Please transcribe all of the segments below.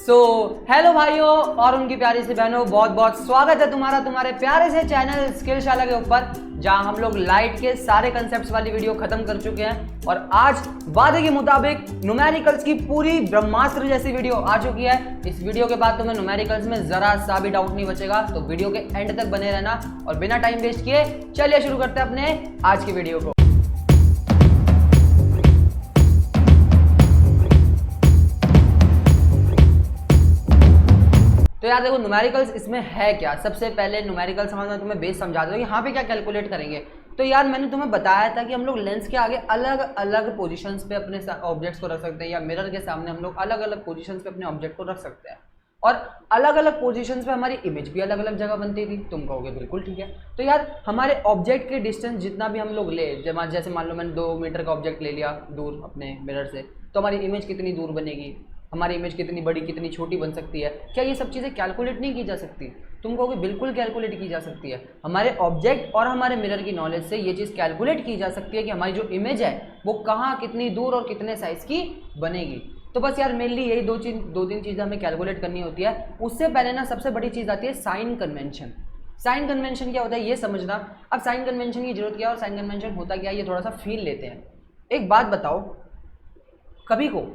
Hello भाइयों और उनकी प्यारी सी बहनों, बहुत बहुत स्वागत है तुम्हारे प्यारे से चैनल स्किलशाला के ऊपर, जहां हम लोग लाइट के सारे कंसेप्ट्स वाली वीडियो खत्म कर चुके हैं और आज वादे के मुताबिक न्यूमेरिकल्स की पूरी ब्रह्मास्त्र जैसी वीडियो आ चुकी है। इस वीडियो के बाद तुम्हें न्यूमेरिकल्स में जरा सा भी डाउट नहीं बचेगा, तो वीडियो के एंड तक बने रहना। और बिना टाइम वेस्ट किए चलिए शुरू करते हैं अपने आज की वीडियो को। तो यार देखो, न्यूमेरिकल्स इसमें है क्या। सबसे पहले न्यूमेरिकल समझना, तुम्हें बेस समझा दो यहाँ पे क्या कैलकुलेट करेंगे। तो यार मैंने तुम्हें बताया था कि हम लोग लेंस के आगे अलग अलग पोजीशंस पे अपने ऑब्जेक्ट्स को रख सकते हैं, या मिरर के सामने हम लोग अलग अलग पोजीशंस पे अपने ऑब्जेक्ट को रख सकते हैं। और अलग अलग पोजीशंस पे हमारी इमेज भी अलग अलग जगह बनती थी। तुम कहोगे बिल्कुल ठीक है। तो यार हमारे ऑब्जेक्ट के डिस्टेंस जितना भी हम लोग ले, जैसे मान लो मैंने 2 मीटर का ऑब्जेक्ट ले लिया दूर अपने मिरर से, तो हमारी इमेज कितनी दूर बनेगी, हमारी इमेज कितनी बड़ी कितनी छोटी बन सकती है। क्या ये सब चीज़ें कैलकुलेट नहीं की जा सकती? तुम कहोगे बिल्कुल कैलकुलेट की जा सकती है। हमारे ऑब्जेक्ट और हमारे मिरर की नॉलेज से ये चीज़ कैलकुलेट की जा सकती है कि हमारी जो इमेज है वो कहाँ, कितनी दूर और कितने साइज की बनेगी। तो बस यार मेनली यही दो तीन चीज़ें हमें कैलकुलेट करनी होती है। उससे पहले ना सबसे बड़ी चीज़ आती है साइन कन्वेंशन। साइन कन्वेंशन क्या होता है ये समझना। अब साइन कन्वेंशन की जरूरत क्या है और साइन कन्वेंशन होता क्या है, ये थोड़ा सा फील लेते हैं। एक बात बताओ, कभी को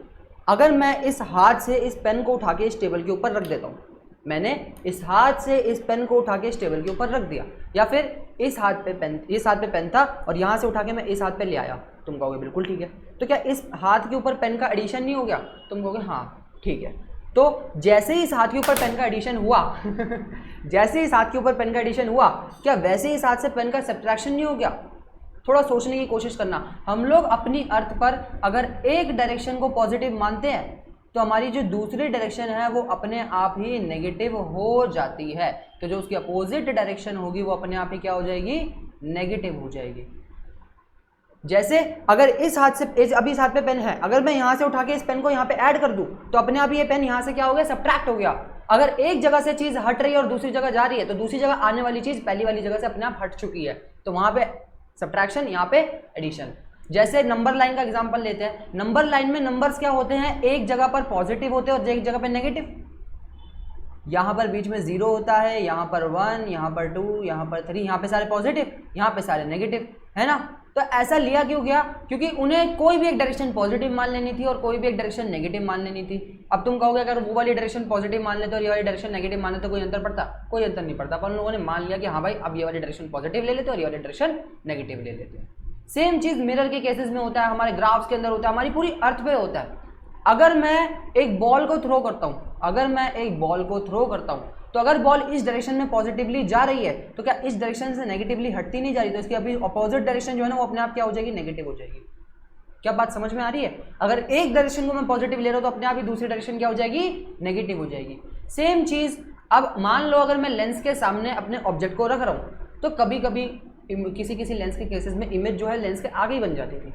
अगर मैं इस हाथ से इस पेन को उठा के इस टेबल के ऊपर रख देता हूँ, मैंने इस हाथ से इस पेन को उठा के इस टेबल के ऊपर रख दिया, या फिर इस हाथ पे पेन था और यहाँ से उठा के मैं इस हाथ पे ले आया, तुम कहोगे बिल्कुल ठीक है। तो क्या इस हाथ के ऊपर पेन का एडिशन नहीं हो गया? तुम कहोगे हाँ ठीक है। तो जैसे ही इस हाथ के ऊपर पेन का एडिशन हुआ जैसे ही इस हाथ के ऊपर पेन का एडिशन हुआ, क्या वैसे ही इस हाथ से पेन का सब्ट्रैक्शन नहीं हो गया? थोड़ा सोचने की कोशिश करना। हम लोग अपनी अर्थ पर अगर एक डायरेक्शन को पॉजिटिव मानते हैं तो हमारी जो दूसरी डायरेक्शन है वो अपने आप ही नेगेटिव हो जाती है। तो जो उसकी अपोजिट डायरेक्शन होगी वो अपने आप ही क्या हो जाएगी? नेगेटिव हो जाएगी। जैसे अगर इस हाथ से अभी इस हाथ पे पेन है, अगर मैं यहाँ से उठा के इस पेन को यहाँ पे ऐड कर दूं तो अपने आप ये पेन यहाँ से क्या हो गया? सब्ट्रैक्ट हो गया। अगर एक जगह से चीज हट रही है और दूसरी जगह जा रही है तो दूसरी जगह आने वाली चीज पहली वाली जगह से अपने आप हट चुकी है, तो वहां पे सब्ट्रैक्शन, यहाँ पे एडिशन। जैसे नंबर लाइन का एग्जांपल लेते हैं। नंबर लाइन में नंबर्स क्या होते हैं? एक जगह पर पॉजिटिव होते हैं और एक जगह पर नेगेटिव। यहाँ पर बीच में 0 होता है, यहाँ पर 1, यहाँ पर 2, यहाँ पर 3, यहाँ पे सारे पॉजिटिव, यहाँ पे सारे नेगेटिव, है ना। तो ऐसा लिया क्यों गया? क्योंकि उन्हें कोई भी एक डायरेक्शन पॉजिटिव मान लेनी थी और कोई भी एक डायरेक्शन नेगेटिव मान लेनी थी। अब तुम कहोगे अगर वो वाली डायरेक्शन पॉजिटिव मान लेते और ये वाली डायरेक्शन नेगेटिव मान लेते, कोई अंतर पड़ता? कोई अंतर नहीं पड़ता। पर उन लोगों ने मान लिया कि हाँ भाई अब ये वाली डायरेक्शन पॉजिटिव ले लेते और ये वाली डायरेक्शन नेगेटिव ले लेते हैं। सेम चीज मिरर के केसेस में होता है, हमारे ग्राफ्स के अंदर होता है, हमारी पूरी अर्थ पे होता है। अगर मैं एक बॉल को थ्रो करता हूं, तो अगर बॉल इस डायरेक्शन में पॉजिटिवली जा रही है तो क्या इस डायरेक्शन से नेगेटिवली हटती नहीं जा रही? तो इसकी अभी अपोजिट डायरेक्शन जो है ना वो अपने आप क्या हो जाएगी? नेगेटिव हो जाएगी। क्या बात समझ में आ रही है? अगर एक डायरेक्शन को मैं पॉजिटिव ले रहा हूं तो अपने आप ही दूसरी डायरेक्शन क्या हो जाएगी? नेगेटिव हो जाएगी। सेम चीज अब मान लो अगर मैं लेंस के सामने अपने ऑब्जेक्ट को रख रहा हूं तो कभी कभी किसी लेंस के केसेस में इमेज जो है लेंस के आगे ही बन जाती थी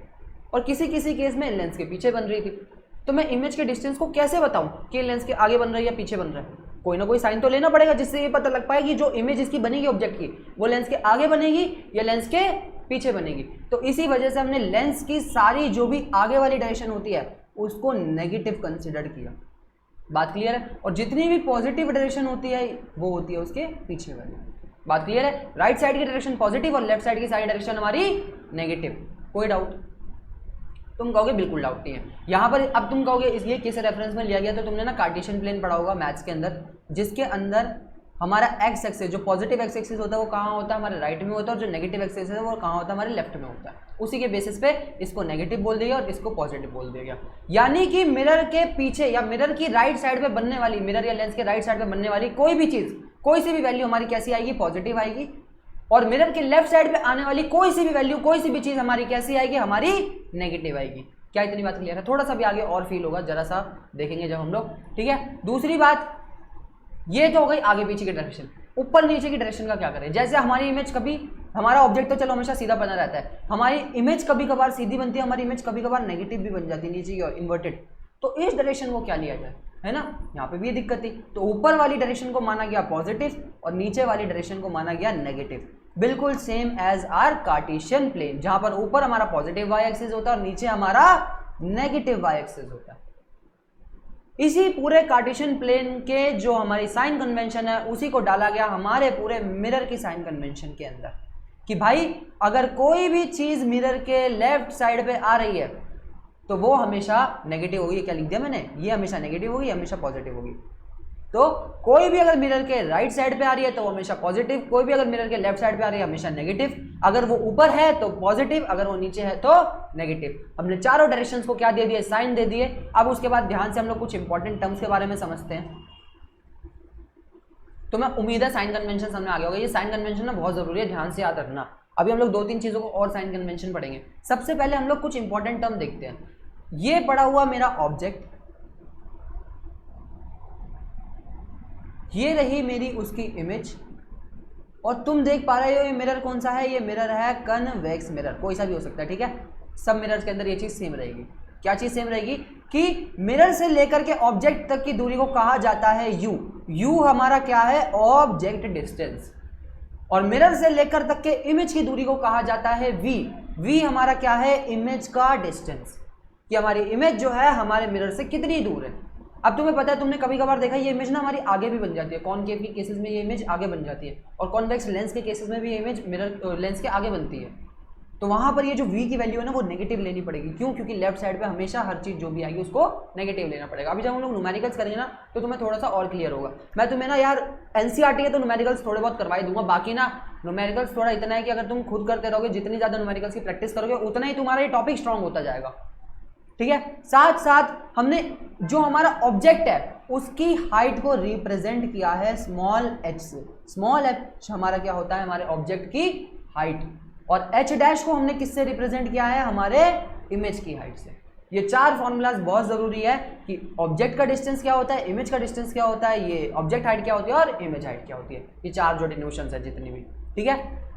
और किसी केस में लेंस के पीछे बन रही थी। तो मैं इमेज के डिस्टेंस को कैसे बताऊं कि लेंस के आगे बन रहा है या पीछे बन रहा है? कोई ना कोई साइन तो लेना पड़ेगा जिससे ये पता लग पाए कि जो इमेज इसकी बनेगी ऑब्जेक्ट की वो लेंस के आगे बनेगी या लेंस के पीछे बनेगी। तो इसी वजह से हमने लेंस की सारी जो भी आगे वाली डायरेक्शन होती है उसको नेगेटिव कंसिडर किया। बात क्लियर है? और जितनी भी पॉजिटिव डायरेक्शन होती है वो होती है उसके पीछे वाली। बात क्लियर है? राइट साइड की डायरेक्शन पॉजिटिव और लेफ्ट साइड की सारी डायरेक्शन हमारी नेगेटिव। कोई डाउट? तुम कहोगे बिल्कुल डाउट नहीं है। यहाँ पर अब तुम कहोगे इसलिए किस रेफरेंस में लिया गया, तो तुमने ना कार्टेशियन प्लेन पढ़ा होगा मैथ्स के अंदर, जिसके अंदर हमारा एक्स एक्सिस, जो पॉजिटिव एक्स एक्सिस होता है वो कहाँ होता है? हमारे राइट में होता है, और जो नेगेटिव एक्स एक्सिस है वो कहाँ होता है? हमारे लेफ्ट में होता है। उसी के बेसिस पे इसको नेगेटिव बोल दिया और इसको पॉजिटिव बोल दिया गया। यानी कि मिरर के पीछे या मिरर की राइट साइड पे बनने वाली, मिरर या लेंस के राइट साइड पे बनने वाली कोई भी चीज, कोई सी भी वैल्यू हमारी कैसी आएगी? पॉजिटिव आएगी। और मिरर के लेफ्ट साइड पे आने वाली कोई सी भी वैल्यू, कोई सी भी चीज हमारी कैसी आएगी? हमारी नेगेटिव आएगी। क्या इतनी बात क्लियर है? थोड़ा सा भी आगे और फील होगा, जरा सा देखेंगे जब हम लोग, ठीक है। दूसरी बात ये तो हो गई आगे पीछे की डायरेक्शन। ऊपर नीचे की डायरेक्शन का क्या करें? जैसे हमारी इमेज कभी, हमारा ऑब्जेक्ट तो चलो हमेशा सीधा बना रहता है, हमारी इमेज कभी कभार सीधी बनती है, हमारी इमेज कभी कभार नेगेटिव भी बन जाती है नीचे की ओर, इन्वर्टेड। तो इस डायरेक्शन को क्या लिया जाए, है ना। यहाँ पे भी ये दिक्कत थी। तो ऊपर वाली डायरेक्शन को माना गया पॉजिटिव और नीचे वाली डायरेक्शन को माना गया नेगेटिव। बिल्कुल same as are Cartesian plane, जहां पर ऊपर हमारा पॉजिटिव वाई एक्सिस होता है और नीचे हमारा नेगेटिव वाई एक्सिस होता है। इसी पूरे कार्टेशियन प्लेन के जो हमारी साइन कन्वेंशन है उसी को डाला गया हमारे पूरे मिरर की साइन कन्वेंशन के अंदर कि भाई अगर कोई भी चीज मिरर के लेफ्ट साइड पे आ रही है तो वो हमेशा नेगेटिव होगी। क्या लिख दिया मैंने, ये हमेशा नेगेटिव होगी, हमेशा पॉजिटिव होगी। तो कोई भी अगर मिरर के राइट साइड पे आ रही है तो वो हमेशा पॉजिटिव, कोई भी अगर मिरर के लेफ्ट साइड पे आ रही है हमेशा नेगेटिव, अगर वो ऊपर है तो पॉजिटिव, अगर वो नीचे है तो नेगेटिव। हमने चारों डायरेक्शंस को क्या दे दिए, साइन दे दिए। अब उसके बाद ध्यान से हम लोग कुछ इंपॉर्टेंट टर्म्स के बारे में समझते हैं। तो मैं उम्मीद है साइन कन्वेंशन सामने आ गया होगा। ये साइन कन्वेंशन ना बहुत जरूरी है, ध्यान से याद रखना। अभी हम लोग 2-3 चीजों को और साइन कन्वेंशन पढ़ेंगे। सबसे पहले हम लोग कुछ इंपॉर्टेंट टर्म देखते हैं। ये पड़ा हुआ मेरा ऑब्जेक्ट, ये रही मेरी उसकी इमेज, और तुम देख पा रहे हो ये मिरर कौन सा है, ये मिरर है कन्वेक्स मिरर, कोई सा भी हो सकता है, ठीक है। सब मिरर्स के अंदर ये चीज सेम रहेगी। क्या चीज सेम रहेगी कि मिरर से लेकर के ऑब्जेक्ट तक की दूरी को कहा जाता है यू। यू हमारा क्या है, ऑब्जेक्ट डिस्टेंस, और मिरर से लेकर तक के इमेज की दूरी को कहा जाता है वी। वी हमारा क्या है, इमेज का डिस्टेंस, कि हमारी इमेज जो है हमारे मिरर से कितनी दूर है। अब तुम्हें पता है, तुमने कभी कभार देखा ये इमेज ना हमारी आगे भी बन जाती है। कॉनकेव के केसेस में ये इमेज आगे बन जाती है, और कॉन्वेक्स लेंस के केसेस में भी ये इमेज मिरर लेंस के आगे बनती है। तो वहां पर ये जो v की वैल्यू है ना वो नेगेटिव लेनी पड़ेगी। क्यों? क्योंकि लेफ्ट साइड पे हमेशा हर चीज जो भी आएगी उसको नेगेटिव लेना पड़ेगा। अभी जब हम लोग न्यूमेरिकल्स करेंगे ना तो तुम्हें थोड़ा सा और क्लियर होगा। मैं तुम्हें ना यार एनसीईआरटी है तो न्यूमेरिकल्स थोड़े बहुत करवा ही दूंगा, बाकी ना न्यूमेरिकल्स थोड़ा इतना है कि अगर तुम खुद करते रहोगे, जितनी ज्यादा न्यूमेरिकल्स की प्रैक्टिस करोगे उतना ही तुम्हारा ये टॉपिक स्ट्रांग होता जाएगा, ठीक है। साथ साथ हमने जो हमारा ऑब्जेक्ट है उसकी हाइट को रिप्रेजेंट किया है स्मॉल h से। स्मॉल h हमारा क्या होता है, हमारे ऑब्जेक्ट की हाइट, और h डैश को हमने किससे रिप्रेजेंट किया है, हमारे इमेज की हाइट से। ये 4 फॉर्मूलाज बहुत जरूरी है कि ऑब्जेक्ट का डिस्टेंस क्या होता है, इमेज का डिस्टेंस क्या होता है, ये ऑब्जेक्ट हाइट क्या होती है और इमेज हाइट क्या होती है। ये 4 जो डिनोशंस है जितनी भी, ठीक है।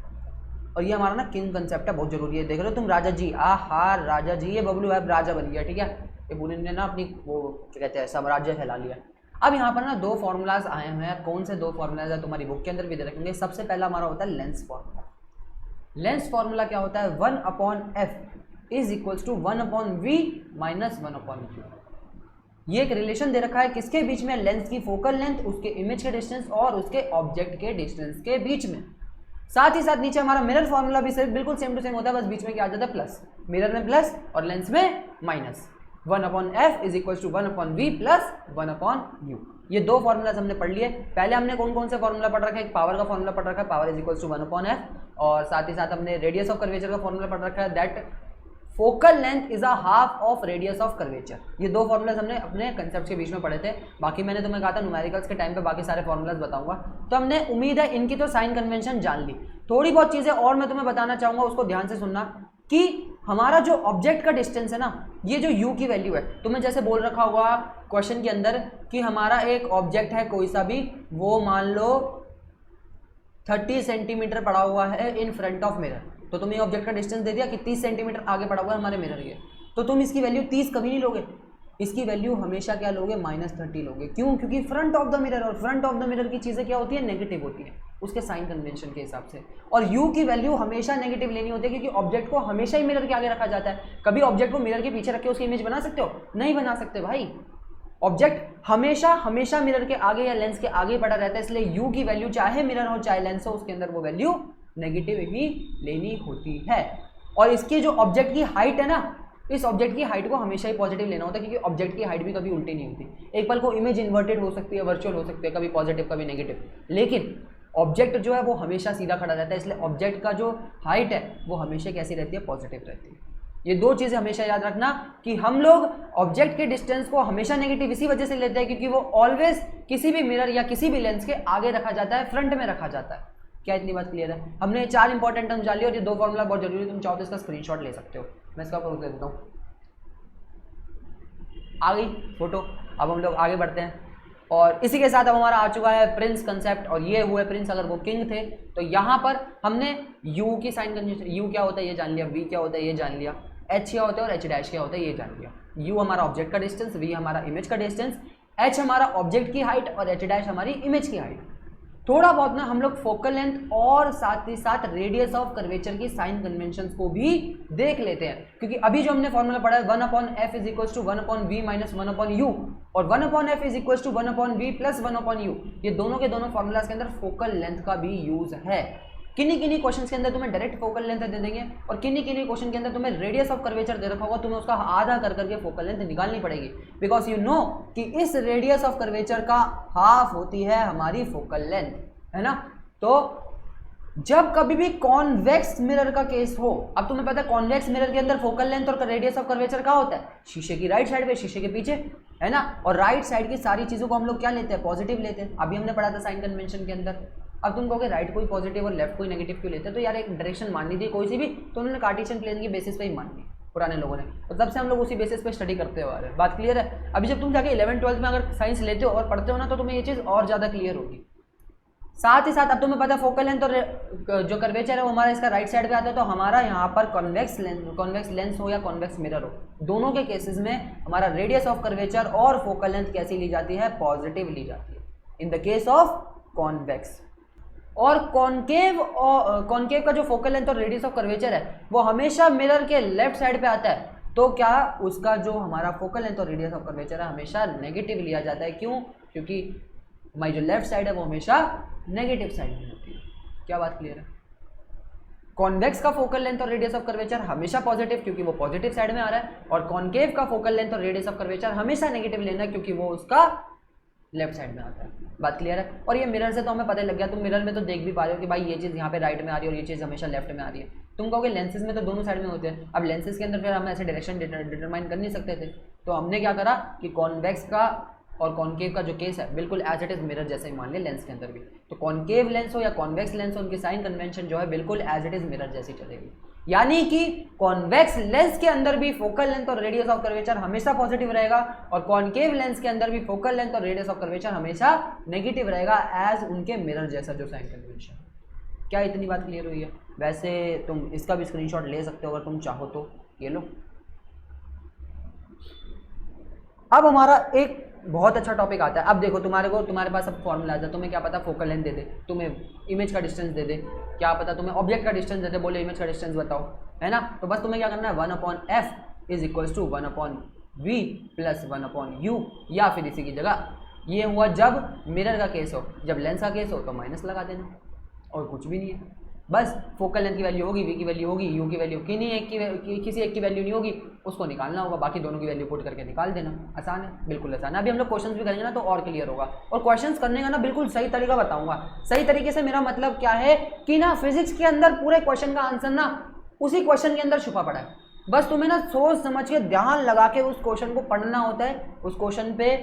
और ये हमारा ना किंग कंसेप्ट है, बहुत जरूरी है। देख रहे हो तुम राजा जी, आहा राजा जी, ये बबलू है राजा बन गया, ठीक है। ये पूरी ने ना अपनी वो क्या कहते हैं साम्राज्य फैला लिया। अब यहाँ पर ना 2 फॉर्मूलाज आए हुए हैं। कौन से 2 फॉर्मूलाज है तुम्हारी बुक के अंदर भी दे रखेंगे। सबसे पहला हमारा होता है लेंस फॉर्मूला। लेंस फॉर्मूला क्या होता है, 1/f is equals to 1/v minus 1/q। ये एक रिलेशन दे रखा है किसके बीच में, लेंस की फोकल लेंथ, उसके इमेज के डिस्टेंस और उसके ऑब्जेक्ट के डिस्टेंस के बीच में। साथ ही साथ नीचे हमारा मिरर फॉर्मूला भी सिर्फ बिल्कुल सेम टू सेम होता है, बस बीच में क्या आ जाता है प्लस, मिरर में प्लस और लेंस में minus. 1/f is equal to 1/v plus 1/u। ये 2 फॉर्मूलाज हमने पढ़ लिए। पहले हमने कौन कौन से फॉर्मूला पढ़ रखा है, एक पावर का फॉर्मूला पढ़ रखा है, power is equal to 1/f, और साथ ही साथ हमने रेडियस ऑफ कर्वेचर का फॉर्मूला पढ़ रखा है, that focal length is a half of radius of curvature. ये 2 फॉर्मूलाज हमने अपने कंसेप्ट के बीच में पढ़े थे। बाकी मैंने तुम्हें कहा था न्यूमेरिकल्स के टाइम पे बाकी सारे फॉर्मूलाज बताऊंगा। तो हमने उम्मीद है इनकी तो साइन कन्वेंशन जान ली। थोड़ी बहुत चीजें और मैं तुम्हें बताना चाहूंगा, उसको ध्यान से सुनना, कि हमारा जो ऑब्जेक्ट का डिस्टेंस है ना, ये जो u की वैल्यू है, तुम्हें जैसे बोल रखा होगा क्वेश्चन के अंदर कि हमारा एक ऑब्जेक्ट है कोई सा भी, वो मान लो 30 सेंटीमीटर पड़ा हुआ है इन फ्रंट ऑफ मिरर। तो तुम्हें ऑब्जेक्ट का डिस्टेंस दे दिया कि 30 सेंटीमीटर आगे पड़ा हुआ है हमारे मिरर के, तो तुम इसकी वैल्यू 30 कभी नहीं लोगे, इसकी वैल्यू हमेशा क्या लोगे, -30 लोगे। क्यों? क्योंकि फ्रंट ऑफ द मिरर, और फ्रंट ऑफ द मिरर की चीजें क्या होती है, नेगेटिव होती है उसके साइन कन्वेंशन के हिसाब से। और u की वैल्यू हमेशा नेगेटिव लेनी होती है, क्योंकि ऑब्जेक्ट को हमेशा ही मिरर के आगे रखा जाता है। कभी ऑब्जेक्ट को मिरर के पीछे रख के उसकी इमेज बना सकते हो? नहीं बना सकते भाई। ऑब्जेक्ट हमेशा हमेशा मिरर के आगे या लेंस के आगे पड़ा रहता है, इसलिए u की वैल्यू चाहे मिरर हो चाहे लेंस हो, उसके अंदर वो वैल्यू नेगेटिव ही लेनी होती है। और इसकी जो ऑब्जेक्ट की हाइट है ना, इस ऑब्जेक्ट की हाइट को हमेशा ही पॉजिटिव लेना होता है, क्योंकि ऑब्जेक्ट की हाइट भी कभी उल्टी नहीं होती। एक पल को इमेज इन्वर्टेड हो सकती है, वर्चुअल हो सकती है, कभी पॉजिटिव कभी नेगेटिव, लेकिन ऑब्जेक्ट जो है वो हमेशा सीधा खड़ा रहता है। इसलिए ऑब्जेक्ट का जो हाइट है वो हमेशा कैसी रहती है, पॉजिटिव रहती है। ये 2 चीजें हमेशा याद रखना कि हम लोग ऑब्जेक्ट के डिस्टेंस को हमेशा नेगेटिव इसी वजह से लेते हैं क्योंकि वो ऑलवेज किसी भी मिरर या किसी भी लेंस के आगे रखा जाता है, फ्रंट में रखा जाता है। क्या इतनी बात क्लियर है? हमने 4 इंपॉर्टेंट टर्म जान लिए और ये 2 फॉर्मूला बहुत जरूरी है। तुम चाहो तो इसका स्क्रीनशॉट ले सकते हो, मैं इसका प्रूफ दे देता हूँ। आ गई फोटो। अब हम लोग आगे बढ़ते हैं और इसी के साथ अब हमारा आ चुका है प्रिंस कंसेप्ट, और ये हुए प्रिंस अगर वो किंग थे। तो यहाँ पर हमने u की साइन कन्वेंशन, u क्या होता है ये जान लिया, v क्या होता है ये जान लिया, h क्या होता है और h डैश क्या होता है ये जान लिया। u हमारा ऑब्जेक्ट का डिस्टेंस, v हमारा इमेज का डिस्टेंस, h हमारा ऑब्जेक्ट की हाइट और h डैश हमारी इमेज की हाइट। थोड़ा बहुत ना हम लोग फोकल लेंथ और साथ ही साथ रेडियस ऑफ कर्वेचर की साइन कन्वेंशंस को भी देख लेते हैं, क्योंकि अभी जो हमने फॉर्मूला पढ़ा है 1/f is equal to 1/v minus 1/u और 1/f is equal to 1/v plus 1/u, ये दोनों के दोनों फॉर्मूलाज के अंदर फोकल लेंथ का भी यूज है। किन्हीं क्वेश्चंस के अंदर तुम्हें डायरेक्ट फोकल लेंथ दे देंगे और किन्हीं क्वेश्चन के अंदर तुम्हें रेडियस ऑफ कर्वेचर दे रखा होगा, तुम्हें उसका आधा कर करके फोकल लेंथ निकालनी पड़ेगी, बिकॉज यू नो कि इस रेडियस ऑफ कर्वेचर का हाफ होती है हमारी फोकल लेंथ, है ना। तो जब कभी भी कॉन्वेक्स मिरर का केस हो, अब तुम्हें पता है कॉन्वेक्स मिरर के अंदर फोकल लेंथ और रेडियस ऑफ कर्वेचर क्या होता है, शीशे की राइट साइड पे, शीशे के पीछे, है ना। और राइट साइड की सारी चीजों को हम लोग क्या लेते हैं, पॉजिटिव लेते हैं। अभी हमने पढ़ा था साइन कन्वेंशन के अंदर। अब तुम कहोगे राइट कोई पॉजिटिव और लेफ्ट कोई नेगेटिव क्यों लेते हैं, तो यार एक डायरेक्शन माननी थी कोई सी भी, तो उन्होंने कार्टेशियन प्लेन की बेसिस पे ही मानी पुराने लोगों ने, और तब से हम लोग उसी बेसिस पे स्टडी करते हुए आ रहे हैं। बात क्लियर है। अभी जब तुम जाके 11th-12th में अगर साइंस लेते हो और पढ़ते हो ना, तो तुम्हें ये चीज़ और ज़्यादा क्लियर होगी। साथ ही साथ अब तुम्हें पता है फोकल लेंथ और जो कर्वेचर है वो हमारा इसका राइट साइड पे आता है, तो हमारा यहाँ पर कॉन्वेक्स लेंस हो या कॉन्वेक्स मिरर हो, दोनों के केसेस में हमारा रेडियस ऑफ कर्वेचर और फोकल लेंथ कैसी ली जाती है, पॉजिटिव ली जाती है in the case of convex. और कॉन्केव का जो फोकल लेंथ और रेडियस ऑफ कर्वेचर है वो हमेशा मिरर के लेफ्ट साइड पे आता है, तो क्या उसका जो हमारा फोकल लेंथ और रेडियस ऑफ कर्वेचर है हमेशा नेगेटिव लिया जाता है। क्यों? क्योंकि हमारी जो लेफ्ट साइड है वो हमेशा नेगेटिव साइड में होती है। क्या बात क्लियर है? कॉन्वेक्स का फोकल लेंथ और रेडियस ऑफ कर्वेचर हमेशा पॉजिटिव, क्योंकि वो पॉजिटिव साइड में आ रहा है, और कॉन्केव का फोकल लेंथ और रेडियस ऑफ कर्वेचर हमेशा नेगेटिव लेना है, क्योंकि वो उसका लेफ्ट साइड में आता है। बात क्लियर है? और ये मिरर से तो हमें पता लग गया, तुम मिरर में तो देख भी पा रहे हो कि भाई ये चीज़ यहाँ पे राइट में आ रही है और ये चीज़ हमेशा लेफ्ट में आ रही है। तुम कहोगे लेंसेज में तो दोनों साइड में होते हैं। अब लेंसेज के अंदर फिर हम ऐसे डायरेक्शन डिटरमाइन कर नहीं सकते थे, तो हमने क्या करा कि कॉन्वेक्स का और कॉन्केव का जो केस है बिल्कुल एज इट इज मिरर जैसे ही मान लिया लेंस के अंदर भी। तो कॉन्केव लेंस हो या कॉन्वेक्स लेंस हो, उनकी साइन कन्वेंशन जो है बिल्कुल एज इट इज मिरर जैसी चलेगी। यानी कि कॉन्वेक्स लेंस के अंदर भी फोकल लेंथ और रेडियस ऑफ कर्वेचर हमेशा पॉजिटिव रहेगा, और कॉन्केव लेंस के अंदर भी फोकल लेंथ और रेडियस ऑफ कर्वेचर हमेशा नेगेटिव रहेगा एज उनके मिरर जैसा जो साइन कन्वेंशन। क्या इतनी बात क्लियर हुई है? वैसे तुम इसका भी स्क्रीनशॉट ले सकते हो अगर तुम चाहो तो, ये लो। अब हमारा एक बहुत अच्छा टॉपिक आता है। अब देखो तुम्हारे पास अब फॉर्मूला आता है, तुम्हें क्या पता फोकल लेंथ दे दे, तुम्हें इमेज का डिस्टेंस दे दे, क्या पता तुम्हें ऑब्जेक्ट का डिस्टेंस दे दे, बोले इमेज का डिस्टेंस बताओ, है ना। तो बस तुम्हें क्या करना है, 1/f is equals to 1/v plus 1/u, या फिर इसी की जगह ये हुआ जब मिरर का केस हो, जब लेंस का केस हो तो माइनस लगा देना, और कुछ भी नहीं है। बस फोकल लेंथ की वैल्यू होगी, वी की वैल्यू होगी, यू की वैल्यू किसी एक की वैल्यू नहीं होगी, उसको निकालना होगा, बाकी दोनों की वैल्यू पुट करके निकाल देना। आसान है, बिल्कुल आसान है। अभी हम लोग क्वेश्चंस भी करेंगे ना तो और क्लियर होगा, और क्वेश्चंस करने का ना बिल्कुल सही तरीका बताऊंगा। सही तरीके से मेरा मतलब क्या है कि ना फिजिक्स के अंदर पूरे क्वेश्चन का आंसर ना उसी क्वेश्चन के अंदर छुपा पड़ा है। बस तुम्हें ना सोच समझ के ध्यान लगा के उस क्वेश्चन को पढ़ना होता है, उस क्वेश्चन पे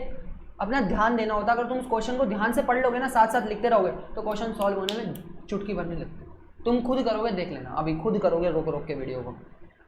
अपना ध्यान देना होता है। अगर तुम उस क्वेश्चन को ध्यान से पढ़ लोगे ना, साथ साथ लिखते रहोगे, तो क्वेश्चन सॉल्व होने में चुटकी भरने लगती है। तुम खुद करोगे, देख लेना, अभी खुद करोगे रोक रोक के वीडियो को।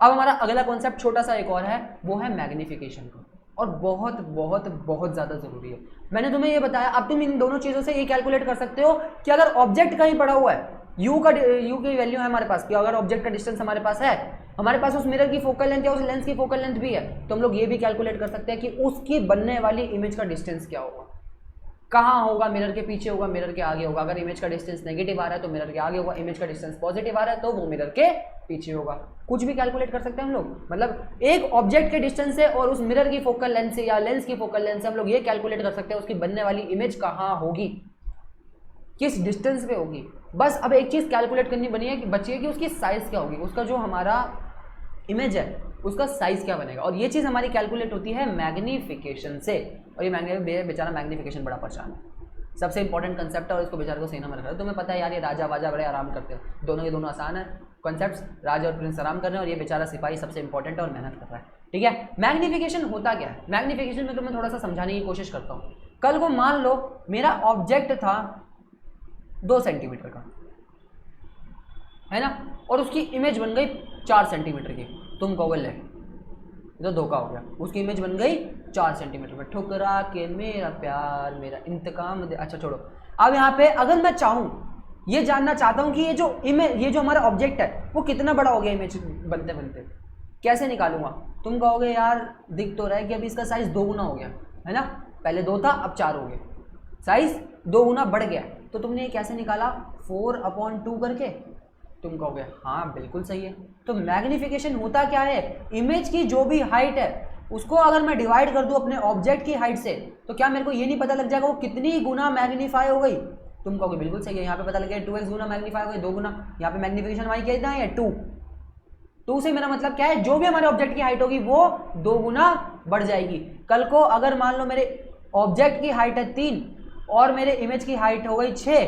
अब हमारा अगला कॉन्सेप्ट छोटा सा एक और है, वो है मैग्निफिकेशन का, और बहुत बहुत बहुत ज़्यादा ज़रूरी है। मैंने तुम्हें ये बताया, अब तुम इन दोनों चीज़ों से ये कैलकुलेट कर सकते हो कि अगर ऑब्जेक्ट कहीं पड़ा हुआ है, यू की वैल्यू है हमारे पास, कि अगर ऑब्जेक्ट का डिस्टेंस हमारे पास है, हमारे पास उस मिरर की फोकल लेंथ या उस लेंस की फोकल लेंथ भी है, तो हम लोग ये भी कैलकुलेट कर सकते हैं कि उसकी बनने वाली इमेज का डिस्टेंस क्या होगा, कहाँ होगा, मिरर के पीछे होगा, मिरर के आगे होगा। अगर इमेज का डिस्टेंस नेगेटिव आ रहा है तो मिरर के आगे होगा, इमेज का डिस्टेंस पॉजिटिव आ रहा है तो वो मिरर के पीछे होगा। कुछ भी कैलकुलेट कर सकते हैं हम लोग, मतलब एक ऑब्जेक्ट के डिस्टेंस से और उस मिरर की फोकल लेंथ से या लेंस की फोकल लेंथ से हम लोग ये कैलकुलेट कर सकते हैं उसकी बनने वाली इमेज कहाँ होगी, किस डिस्टेंस पे होगी। बस अब एक चीज़ कैलकुलेट करनी बची है कि उसकी साइज क्या होगी, उसका जो हमारा इमेज है उसका साइज क्या बनेगा, और ये चीज़ हमारी कैलकुलेट होती है मैग्निफिकेशन से। और ये बेचारा मैग्निफिकेशन बड़ा परेशान है, सबसे इंपॉर्टेंट कंसेप्ट है, और इसको बेचारे को सही नंबर रखा है। तुम्हें पता है यार, ये राजा वाजा बड़े आराम करते हैं, दोनों के दोनों आसान है कॉन्सेप्ट्स, राजा और प्रिंस आराम कर रहे हैं, और ये बेचारा सिपाही सबसे इंपॉर्टेंट है और मेहनत कर रहा है। ठीक है, मैग्निफिकेशन होता क्या है? मैग्निफिकेशन में तुम्हें थोड़ा सा समझाने की कोशिश करता हूँ। कल को मान लो मेरा ऑब्जेक्ट था 2 सेंटीमीटर का, है ना, और उसकी इमेज बन गई 4 सेंटीमीटर की। तुम कहोगे ले तो धोखा हो गया, उसकी इमेज बन गई 4 सेंटीमीटर में, ठुकरा के मेरा प्यार मेरा इंतकाम दे। अच्छा छोड़ो, अब यहाँ पे अगर मैं चाहूँ ये जानना चाहता हूँ कि ये जो हमारा ऑब्जेक्ट है वो कितना बड़ा हो गया इमेज बनते बनते, कैसे निकालूंगा? तुम कहोगे यार दिख तो रहा है कि अभी इसका साइज 2 गुना हो गया, है ना, पहले 2 था अब 4 हो गया। साइज 2 गुना बढ़ गया। तो तुमने ये कैसे निकाला 4/2 करके? तुम कहोगे हाँ बिल्कुल सही है। तो मैग्निफिकेशन होता क्या है, इमेज की जो भी हाइट है उसको अगर मैं डिवाइड कर दूं अपने ऑब्जेक्ट की हाइट से, तो क्या मेरे को ये नहीं पता लग जाएगा वो कितनी गुना मैग्नीफाई हो गई? तुम कहोगे बिल्कुल सही है, यहाँ पे पता लग गया 2x गुना मैग्नीफाई हो गई, 2 गुना। यहाँ पे मैग्निफिकेशन हमारी कितना है 2 से मेरा मतलब क्या है, जो भी हमारे ऑब्जेक्ट की हाइट होगी वो 2 गुना बढ़ जाएगी। कल को अगर मान लो मेरे ऑब्जेक्ट की हाइट है 3 और मेरे इमेज की हाइट हो गई 6,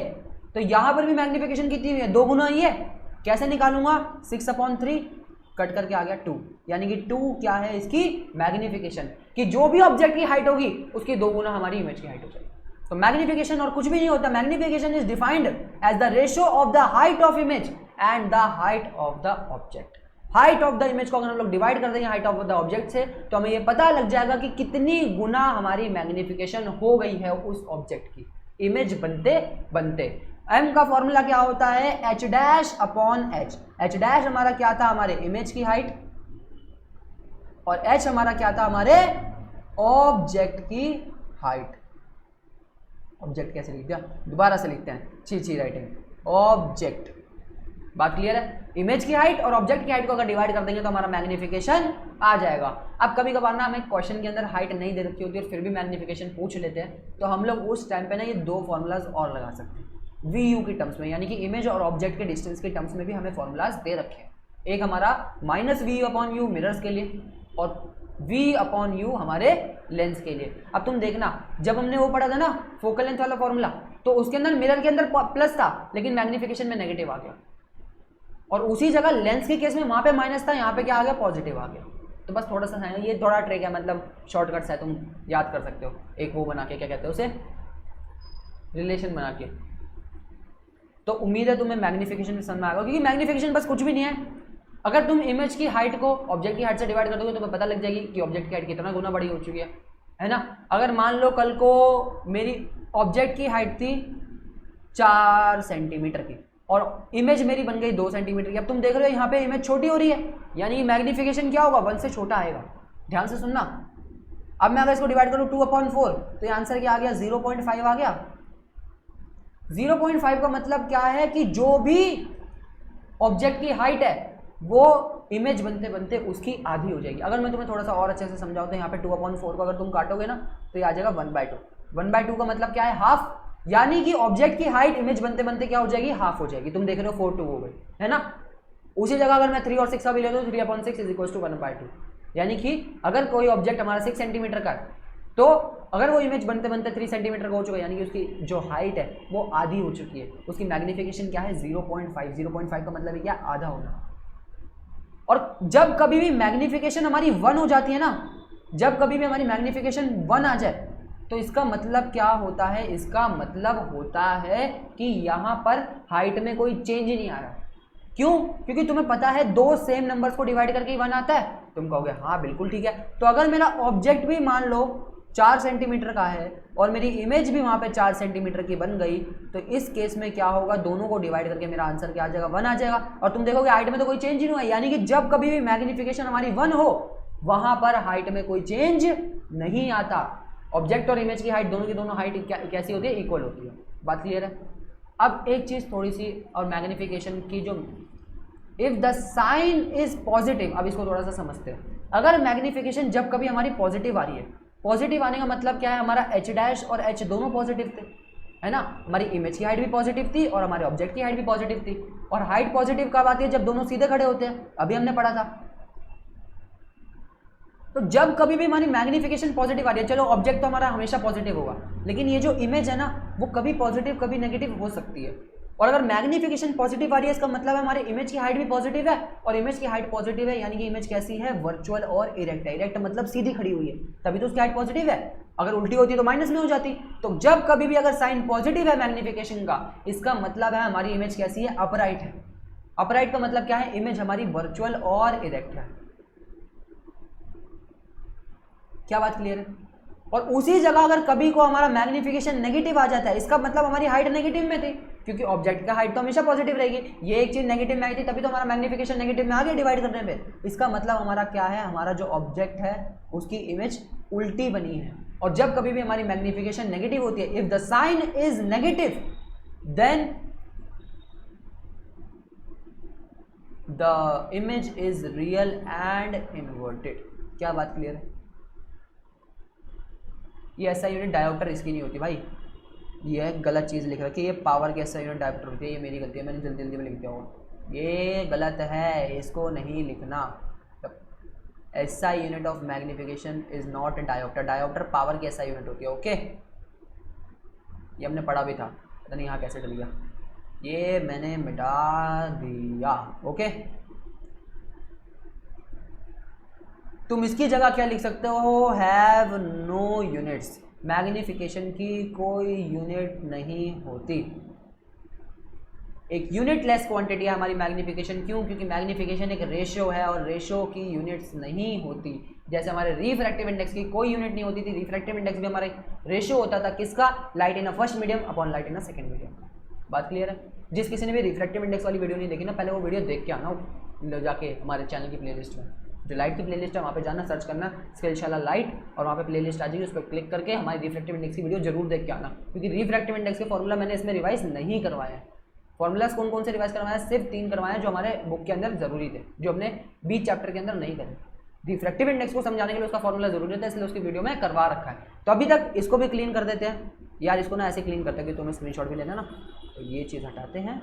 तो यहाँ पर भी मैग्निफिकेशन कितनी हुई है 2 गुना ही है। कैसे निकालूंगा 6/3 कट करके आ गया 2, यानी कि 2 क्या है इसकी मैग्निफिकेशन, कि जो भी ऑब्जेक्ट की हाइट होगी उसकी 2 गुना हमारी इमेज की हाइट हो जाएगी। तो मैग्निफिकेशन और कुछ भी नहीं होता, magnification is defined as the ratio of the height of image and the height of the object. Height of the image को अगर हम लोग डिवाइड कर देंगे हाइट ऑफ द ऑब्जेक्ट से, तो हमें ये पता लग जाएगा कि कितनी गुना हमारी मैग्निफिकेशन हो गई है उस ऑब्जेक्ट की इमेज बनते बनते। m का फॉर्मूला क्या होता है h'/h। h' हमारा क्या था, हमारे इमेज की हाइट, और h हमारा क्या था, हमारे ऑब्जेक्ट की हाइट। ऑब्जेक्ट कैसे लिख दिया, दोबारा से लिखते हैं, छी राइटिंग। ऑब्जेक्ट, बात क्लियर है। इमेज की हाइट और ऑब्जेक्ट की हाइट को अगर डिवाइड कर देंगे तो हमारा मैग्निफिकेशन आ जाएगा। अब कभी कभार ना हमें क्वेश्चन के अंदर हाइट नहीं दे रखी होती और फिर भी मैग्निफिकेशन पूछ लेते हैं, तो हम लोग उस टाइम पे ना ये 2 फॉर्मूलाज और लगा सकते हैं VU की टर्म्स में, यानी कि इमेज और ऑब्जेक्ट के डिस्टेंस के टर्म्स में भी हमें फॉर्मूलाज दे रखे हैं। एक हमारा -VU/U मिरर्स के लिए और V/U हमारे लेंस के लिए। अब तुम देखना, जब हमने वो पढ़ा था ना फोकल लेंथ वाला फॉर्मूला, तो उसके अंदर मिरर के अंदर प्लस था लेकिन मैग्निफिकेशन में नेगेटिव आ गया, और उसी जगह लेंस के केस में वहां पे माइनस था, यहाँ पे क्या आ गया, पॉजिटिव आ गया। तो बस थोड़ा सा ये थोड़ा ट्रिक है, मतलब शॉर्टकट्स है, तुम याद कर सकते हो। एक वो बना के, क्या कहते हो उसे, रिलेशन बना के। तो उम्मीद है तुम्हें मैग्निफिकेशन समझ में आएगा, क्योंकि मैग्निफिकेशन बस कुछ भी नहीं है। अगर तुम इमेज की हाइट को ऑब्जेक्ट की हाइट से डिवाइड कर दोगे तो तुम्हें पता लग जाएगी कि ऑब्जेक्ट की हाइट कितना गुना बड़ी हो चुकी है ना। अगर मान लो कल को मेरी ऑब्जेक्ट की हाइट थी 4 सेंटीमीटर की और इमेज मेरी बन गई 2 सेंटीमीटर की। अब तुम देख रहे हो यहाँ पे इमेज छोटी हो रही है, यानी मैग्निफिकेशन क्या होगा, 1 से छोटा आएगा। ध्यान से सुनना। अब मैं अगर इसको डिवाइड करूँ 2/4, तो ये आंसर क्या आ गया, 0.5 आ गया। 0.5 का मतलब क्या है कि जो भी ऑब्जेक्ट की हाइट है वो इमेज बनते बनते उसकी आधी हो जाएगी। अगर मैं तुम्हें थोड़ा सा और अच्छे से समझाऊं तो यहाँ पे 2/4 को अगर तुम काटोगे ना तो ये आ जाएगा 1/2। 1/2 का मतलब क्या है, हाफ, यानी कि ऑब्जेक्ट की हाइट इमेज बनते बनते क्या हो जाएगी, हाफ हो जाएगी। तुम देख रहे हो 4/2 हो गई, है ना। उसी जगह अगर मैं 3 और 6 का भी ले लूँ, 3/6 = 1/2, यानी कि अगर कोई ऑब्जेक्ट हमारा 6 सेंटीमीटर का है तो अगर वो इमेज बनते बनते 3 सेंटीमीटर का हो चुका है, यानी कि उसकी जो हाइट है वो आधी हो चुकी है। उसकी मैग्निफिकेशन क्या है, 0.5। 0.5 का मतलब है क्या, आधा होना। और जब कभी भी मैग्निफिकेशन हमारी 1 हो जाती है ना, जब कभी भी हमारी मैग्निफिकेशन 1 आ जाए तो इसका मतलब क्या होता है, इसका मतलब होता है कि यहाँ पर हाइट में कोई चेंज ही नहीं आ रहा। क्यों? क्योंकि तुम्हें पता है 2 सेम नंबर्स को डिवाइड करके ही 1 आता है। तुम कहोगे हाँ बिल्कुल ठीक है। तो अगर मेरा ऑब्जेक्ट भी मान लो 4 सेंटीमीटर का है और मेरी इमेज भी वहाँ पे 4 सेंटीमीटर की बन गई, तो इस केस में क्या होगा, दोनों को डिवाइड करके मेरा आंसर क्या आ जाएगा, 1 आ जाएगा। और तुम देखोगे हाइट में तो कोई चेंज ही नहीं हुआ, यानी कि जब कभी भी मैग्निफिकेशन हमारी 1 हो वहाँ पर हाइट में कोई चेंज नहीं आता। ऑब्जेक्ट और इमेज की हाइट दोनों की दोनों हाइट कैसी होती है, इक्वल होती है। बात क्लियर है। अब एक चीज़ थोड़ी सी और मैग्निफिकेशन की, जो if the sign is positive, अब इसको थोड़ा सा समझते हैं। अगर मैग्निफिकेशन जब कभी हमारी पॉजिटिव आ रही है, पॉजिटिव आने का मतलब क्या है, हमारा h' और h दोनों पॉजिटिव थे, है ना। हमारी इमेज की हाइट भी पॉजिटिव थी और हमारे ऑब्जेक्ट की हाइट भी पॉजिटिव थी। और हाइट पॉजिटिव कब आती है, जब दोनों सीधे खड़े होते हैं, अभी हमने पढ़ा था। तो जब कभी भी हमारी मैग्निफिकेशन पॉजिटिव आ रही है, चलो ऑब्जेक्ट तो हमारा हमेशा पॉजिटिव होगा, लेकिन ये जो इमेज है ना वो कभी पॉजिटिव कभी नेगेटिव हो सकती है। और अगर मैग्निफिकेशन पॉजिटिव आ रही है, इसका मतलब है हमारे इमेज की हाइट भी पॉजिटिव है, और इमेज की हाइट पॉजिटिव है यानी कि इमेज कैसी है, वर्चुअल और इरेक्ट है। इरेक्ट मतलब सीधी खड़ी हुई है, तभी तो उसकी हाइट पॉजिटिव है। अगर उल्टी होती तो माइनस में हो जाती। तो जब कभी भी अगर साइन पॉजिटिव है मैग्निफिकेशन का, इसका मतलब है हमारी इमेज कैसी है, अपराइट है। अपराइट का मतलब क्या है, इमेज हमारी वर्चुअल और इरेक्ट है। क्या बात क्लियर है। और उसी जगह अगर कभी को हमारा मैग्निफिकेशन नेगेटिव आ जाता है, इसका मतलब हमारी हाइट नेगेटिव में थी, क्योंकि ऑब्जेक्ट का हाइट तो हमेशा पॉजिटिव रहेगी। ये एक चीज नेगेटिव में आई थी तभी तो हमारा मैग्निफिकेशन नेगेटिव में आ गया डिवाइड करने पे। इसका मतलब हमारा क्या है, हमारा जो ऑब्जेक्ट है उसकी इमेज उल्टी बनी है। और जब कभी भी हमारी मैग्निफिकेशन नेगेटिव होती है, if the sign is negative then the image is real and inverted. क्या बात क्लियर है? ये ऐसा यूनिट डायोप्टर इसकी नहीं होती भाई, ये गलत चीज़ लिख रखी है, ये पावर की ऐसा यूनिट डायोप्टर होती है। ये मेरी गलती है, मैंने जल्दी जल्दी में लिख दिया होगा, ये गलत है, इसको नहीं लिखना। ऐसा unit of magnification is not dioptre, dioptre power की ऐसा यूनिट होती है। ओके, ये हमने पढ़ा भी था, पता नहीं यहाँ कैसे चल गया, ये मैंने मिटा दिया। ओके, तुम इसकी जगह क्या लिख सकते हो, हैव नो यूनिट्स, मैग्निफिकेशन की कोई यूनिट नहीं होती। एक यूनिट लेस क्वांटिटी है हमारी मैग्निफिकेशन, क्यों? क्योंकि मैग्निफिकेशन एक रेशियो है और रेशियो की यूनिट्स नहीं होती। जैसे हमारे रिफ्रैक्टिव इंडेक्स की कोई यूनिट नहीं होती थी, रिफ्रैक्टिव इंडेक्स भी हमारे रेशियो होता था किसका, light in a first medium upon light in a second medium. बात क्लियर है? जिस किसी ने भी रिफ्रैक्टिव इंडेक्स वाली वीडियो नहीं देखी ना, पहले वो वीडियो देख के आना जाके हमारे चैनल की प्लेलिस्ट में, जो लाइट की प्लेलिस्ट है वहाँ पे जाना, सर्च करना स्किलशाला लाइट और वहाँ पे प्लेलिस्ट आ जाएगी, उस पर क्लिक करके हमारी रिफ्रैक्टिव इंडेक्स की वीडियो जरूर देख के आना, क्योंकि रिफ्रैक्टिव इंडेक्स के फॉर्मूला मैंने इसमें रिवाइज नहीं करवाया है। फॉर्मूलाज कौन कौन से रिवाइज करवाया? सिर्फ 3 करवाया जो हमारे बुक के अंदर जरूरी थे, जो हमने 20 चैप्टर के अंदर नहीं करे। रिफ्रैक्टिव इंडेक्स को समझाने के लिए उसका फॉर्मूला जरूरी था, इसलिए उसकी वीडियो में करवा रखा है। तो अभी तक इसको भी क्लीन कर देते हैं यार, इसको ना ऐसे क्लीन करते हैं कि तुम्हें स्क्रीनशॉट भी लेना ना, तो ये चीज़ हटाते हैं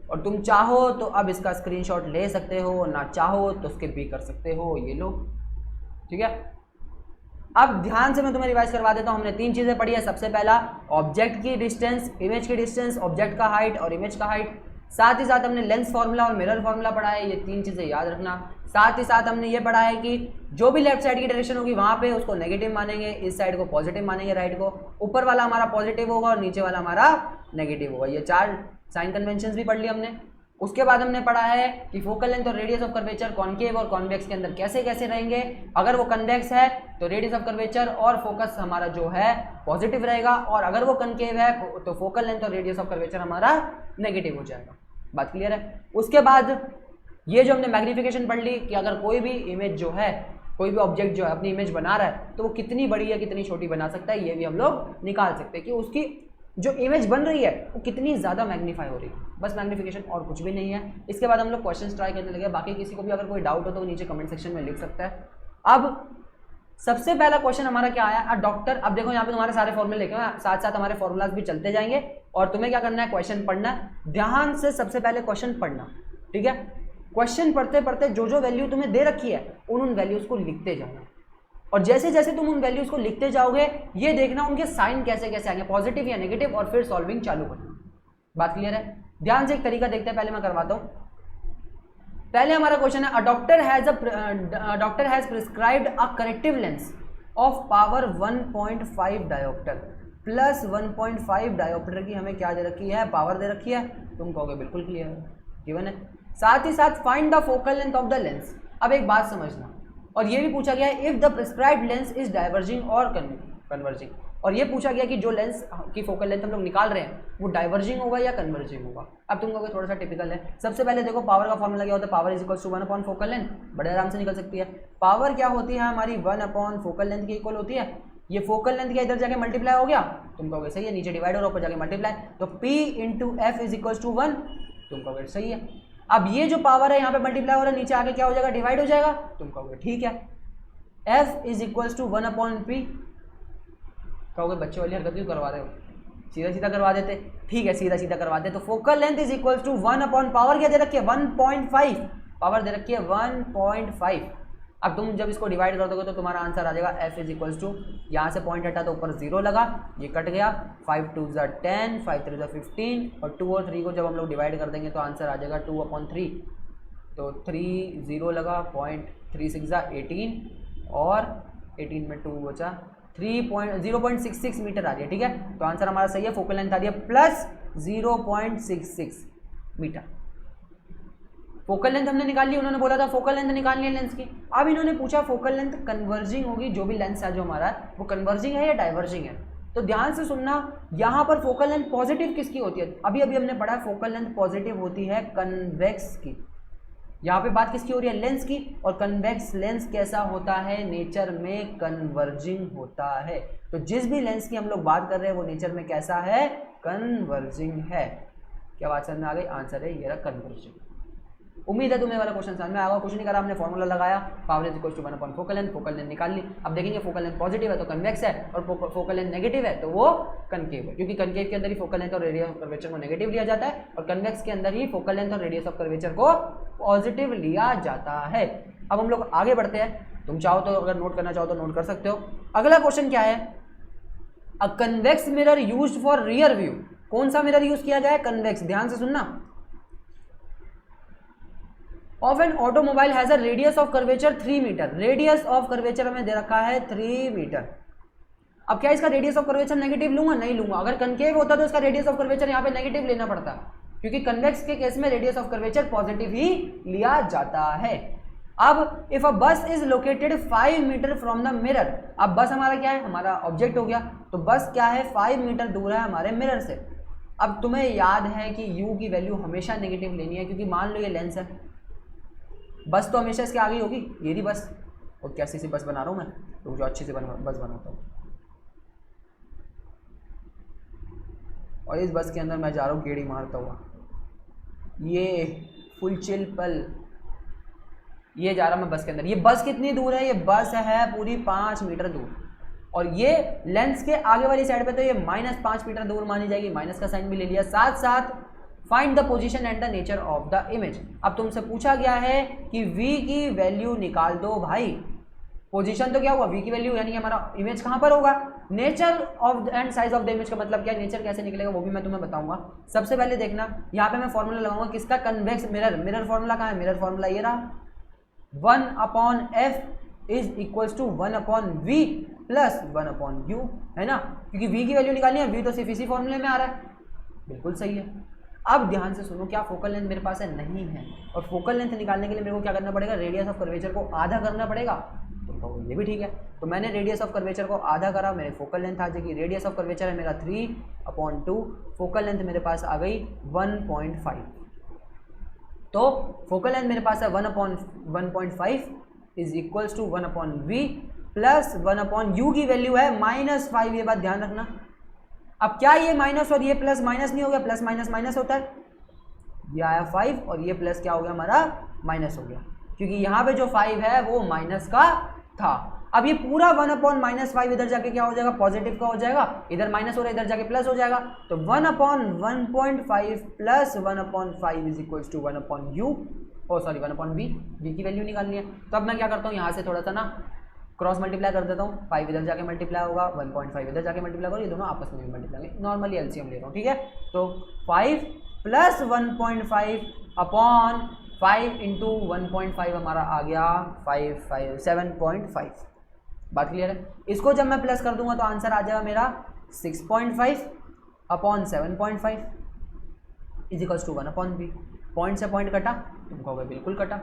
और तुम चाहो तो अब इसका स्क्रीनशॉट ले सकते हो, ना चाहो तो स्किप भी कर सकते हो, ये लो, ठीक है। अब ध्यान से मैं तुम्हें रिवाइज करवा देता हूं। हमने 3 चीजें पढ़ी है। सबसे पहला ऑब्जेक्ट की डिस्टेंस, इमेज की डिस्टेंस, ऑब्जेक्ट का हाइट और इमेज का हाइट। साथ ही साथ हमने लेंस फार्मूला और मिरर फार्मूला पढ़ा है, ये 3 चीजें याद रखना। साथ ही साथ हमने ये पढ़ा है कि जो भी लेफ्ट साइड की डायरेक्शन होगी वहां पे उसको नेगेटिव मानेंगे, इस साइड को पॉजिटिव मानेंगे, राइट को। ऊपर वाला हमारा पॉजिटिव होगा और नीचे वाला हमारा नेगेटिव होगा। ये 4 साइन कन्वेंशन भी पढ़ ली हमने। उसके बाद हमने पढ़ा है कि फोकल लेंथ और रेडियस ऑफ कर्वेचर कॉन्केव और कॉन्वेक्स के अंदर कैसे कैसे रहेंगे। अगर वो कन्वेक्स है तो रेडियस ऑफ कर्वेचर और फोकस हमारा जो है पॉजिटिव रहेगा, और अगर वो कॉन्केव है तो फोकल लेंथ और रेडियस ऑफ कर्वेचर हमारा नेगेटिव हो जाएगा। बात क्लियर है? उसके बाद ये जो हमने मैग्निफिकेशन पढ़ ली कि अगर कोई भी इमेज जो है, कोई भी ऑब्जेक्ट जो है अपनी इमेज बना रहा है तो वो कितनी बड़ी या कितनी छोटी बना सकता है, ये भी हम लोग निकाल सकते हैं कि उसकी जो इमेज बन रही है वो कितनी ज़्यादा मैग्नीफाई हो रही है। बस मैग्निफिकेशन और कुछ भी नहीं है। इसके बाद हम लोग क्वेश्चंस ट्राई करने लगे। बाकी किसी को भी अगर कोई डाउट हो तो नीचे कमेंट सेक्शन में लिख सकता है। अब सबसे पहला क्वेश्चन हमारा क्या आया, डॉक्टर। अब देखो यहाँ पे तुम्हारे सारे फॉर्मूले लिखे हैं, साथ साथ हमारे फॉर्मूलाज भी चलते जाएंगे और तुम्हें क्या करना है, क्वेश्चन पढ़ना है। ध्यान से सबसे पहले क्वेश्चन पढ़ना, ठीक है। क्वेश्चन पढ़ते पढ़ते जो जो वैल्यू तुम्हें दे रखी है उन वैल्यूज को लिखते जाना, और जैसे जैसे तुम उन वैल्यूज को लिखते जाओगे ये देखना उनके साइन कैसे कैसे आएंगे, पॉजिटिव या नेगेटिव, और फिर सॉल्विंग चालू करना। बात क्लियर है? ध्यान से एक तरीका देखते हैं, पहले मैं करवाता हूं। पहले हमारा क्वेश्चन है, doctor has prescribed a corrective lens of power 1.5 dioptre plus 1.5 dioptre की हमें क्या दे रखी है, पावर दे रखी है। तुम कहोगे बिल्कुल क्लियर है, गिवन है। साथ ही साथ find the focal length of the lens. अब एक बात समझना, और ये भी पूछा गया है if the prescribed lens is diverging और कन्वर्जिंग, और ये पूछा गया कि जो लेंस की फोकल लेंथ हम लोग निकाल रहे हैं वो डाइवर्जिंग होगा या कन्वर्जिंग होगा। अब तुम कहोगे थोड़ा सा टिपिकल है। सबसे पहले देखो पावर का फॉर्मूला क्या होता है, power is equal to 1 upon focal length, बड़े आराम से निकल सकती है। पावर क्या होती है हमारी, 1 अपॉन फोकल लेंथ की इक्वल होती है। ये फोकल लेंथ क्या इधर जाके मल्टीप्लाई हो गया, तुम कहोगे सही है, नीचे डिवाइड और ऊपर जाके मल्टीप्लाई, तो P into F is equal to 1, तुम कहोगे सही है। अब ये जो पावर है यहाँ पे मल्टीप्लाई हो रहा है, नीचे आके क्या हो जाएगा, डिवाइड हो जाएगा, तुम कहोगे ठीक है। F is equals to 1 upon P, कहोगे बच्चे वाली हरकत क्यों करवा रहे हो, सीधा सीधा करवा देते। ठीक है, सीधा सीधा करवाते। तो focal length is equals to 1 upon power क्या दे रखी है, 1.5, पावर दे रखी है 1.5। अब तुम जब इसको डिवाइड कर दोगे तो तुम्हारा आंसर आ जाएगा F इज इक्वल्स टू, यहाँ से पॉइंट हटा तो ऊपर 0 लगा, ये कट गया, 5 2 ज़ा 10, 5 3 ज़ा 15, और 2 और 3 को जब हम लोग डिवाइड कर देंगे तो आंसर आ जाएगा 2 अपॉन 3, तो 3 0 लगा, 0.36 ज़ा 18, और 18 में 2 बचा, 0.66 मीटर आ रही है, ठीक है। तो आंसर हमारा सही है, फोकल लेंथ आ रही है प्लस 0.66 मीटर। फोकल लेंथ हमने निकाल ली, उन्होंने बोला था फोकल लेंथ निकालनी है लेंस की। अब इन्होंने पूछा फोकल लेंथ कन्वर्जिंग होगी, जो भी लेंस है जो हमारा वो कन्वर्जिंग है या डाइवर्जिंग है। तो ध्यान से सुनना, यहाँ पर फोकल लेंथ पॉजिटिव किसकी होती है, अभी अभी हमने पढ़ा फोकल लेंथ पॉजिटिव होती है कन्वेक्स की। यहाँ पे बात किसकी हो रही है, लेंस की। और कन्वेक्स लेंस कैसा होता है, नेचर में कन्वर्जिंग होता है। तो जिस भी लेंस की हम लोग बात कर रहे हैं वो नेचर में कैसा है, कन्वर्जिंग है। क्या बात समझ में आ गई, आंसर है ये रहा कन्वर्जिंग। उम्मीद है तुम्हें वाला क्वेश्चन समझ में आएगा। कुछ नहीं करा हमने, फॉर्मूला लगाया, power is equal to 1 focal length, focal length निकाल ली। अब देखेंगे फोकल लेंथ पॉजिटिव है तो कन्वेक्स है, और फोकल लेंथ नेगेटिव है तो वो कनकेव है, क्योंकि कनकेव के अंदर ही फोकल लेंथ और रेडियस ऑफ कर्वेचर को नेगेटिव लिया जाता है, और कन्वेक्स के अंदर ही फोकल लेंथ और रेडियस ऑफ कर्वेचर को पॉजिटिव लिया जाता है। अब हम लोग आगे बढ़ते हैं, तुम चाहो तो अगर नोट करना चाहो तो नोट कर सकते हो। अगला क्वेश्चन क्या है, अ convex mirror used for rear view. कौन सा मिरर यूज किया गया है, कन्वेक्स। ध्यान से सुनना। Of an automobile has a radius of curvature 3 metre. Radius of curvature हमें दे रखा है 3 मीटर। अब क्या इसका रेडियस ऑफ कर्वेचर नेगेटिव लूंगा, नहीं लूंगा। अगर कनकेव होता तो इसका रेडियस ऑफ कर्वेचर यहाँ पे नेगेटिव लेना पड़ता, क्योंकि कन्वेक्स के केस में रेडियस ऑफ कर्वेचर पॉजिटिव ही लिया जाता है। अब if a bus is located 5 metre from the mirror. अब बस हमारा क्या है, हमारा ऑब्जेक्ट हो गया, तो बस क्या है 5 मीटर दूर है हमारे मिरर से। अब तुम्हें याद है कि u की वैल्यू हमेशा नेगेटिव लेनी है, क्योंकि मान लो ये लेंस है, बस तो हमेशा इसके आगे होगी, ये रही बस। और कैसी सी बस बना रहा हूँ मैं, तो जो अच्छी सी बस बनाता हूँ, और इस बस के अंदर मैं जा रहा हूँ गेड़ी मारता हुआ, ये फुल चिल पल, ये जा रहा मैं बस के अंदर। ये बस कितनी दूर है, ये बस है पूरी 5 मीटर दूर, और ये लेंस के आगे वाली साइड पे तो ये -5 मीटर दूर मानी जाएगी, माइनस का साइन भी ले लिया। साथ साथ find the position and the nature of the image. अब तुमसे पूछा गया है कि v की वैल्यू निकाल दो भाई। पोजीशन तो क्या हुआ, v की वैल्यू, यानी हमारा इमेज कहाँ पर होगा, nature of and size of the image का मतलब क्या है, नेचर कैसे निकलेगा वो भी मैं तुम्हें बताऊंगा। सबसे पहले देखना, यहाँ पे मैं फॉर्मूला लगाऊंगा किसका, कन्वेक्स मिरर। मिरर फॉर्मूला कहाँ है, मिरर फॉर्मूला ये रहा, 1/f is equals to 1/v plus 1/u, है ना, क्योंकि v की वैल्यू निकालनी है, v तो सिर्फ इसी फॉर्मूले में आ रहा है। बिल्कुल सही है। अब ध्यान से सुनो, क्या फोकल लेंथ मेरे पास है, नहीं है, और फोकल लेंथ निकालने के लिए मेरे को क्या करना पड़ेगा, रेडियस ऑफ कर्वेचर को आधा करना पड़ेगा। तो ये भी ठीक है, तो मैंने रेडियस ऑफ कर्वेचर को आधा करा, मेरे फोकल लेंथ आ जाएगी। रेडियस ऑफ कर्वेचर है मेरा 3/2, फोकल लेंथ मेरे पास आ गई 1.5। तो फोकल लेंथ मेरे पास है 1/1.5 is equals to 1/v plus 1/u की वैल्यू है -5। ये बात ध्यान रखना। अब क्या ये माइनस और ये प्लस माइनस नहीं हो गया, प्लस माइनस माइनस होता है, ये आया 5 और ये प्लस क्या हो गया हमारा, माइनस हो गया, क्योंकि यहाँ पे जो 5 है वो माइनस का था। अब ये पूरा 1/-5 इधर जाके क्या हो जाएगा, पॉजिटिव का हो जाएगा, इधर माइनस हो रहा है इधर जाके प्लस हो जाएगा। तो 1/1.5 plus 1/5 is equals to 1/u, oh sorry 1/v, v की वैल्यू निकालनी है। तो अब मैं क्या करता हूँ, यहाँ से थोड़ा सा ना क्रॉस मल्टीप्लाई कर देता हूँ, 5 इधर जाके मल्टीप्लाई होगा, 1.5 इधर जाके मल्टीप्लाई होगा, ये दोनों आपस में मल्टीप्लाई, नॉर्मली एलसीएम ले रहा हूँ, ठीक है। तो 5 प्लस 1.5 अपॉन 5 इंटू 1.5 हमारा आ गया 7.5। बात क्लियर है। इसको जब मैं प्लस कर दूंगा तो आंसर आ जाएगा मेरा 6.5 upon 7.5 is equals to 1/v। Point से पॉइंट कटा, तुम कहोगे बिल्कुल कटा।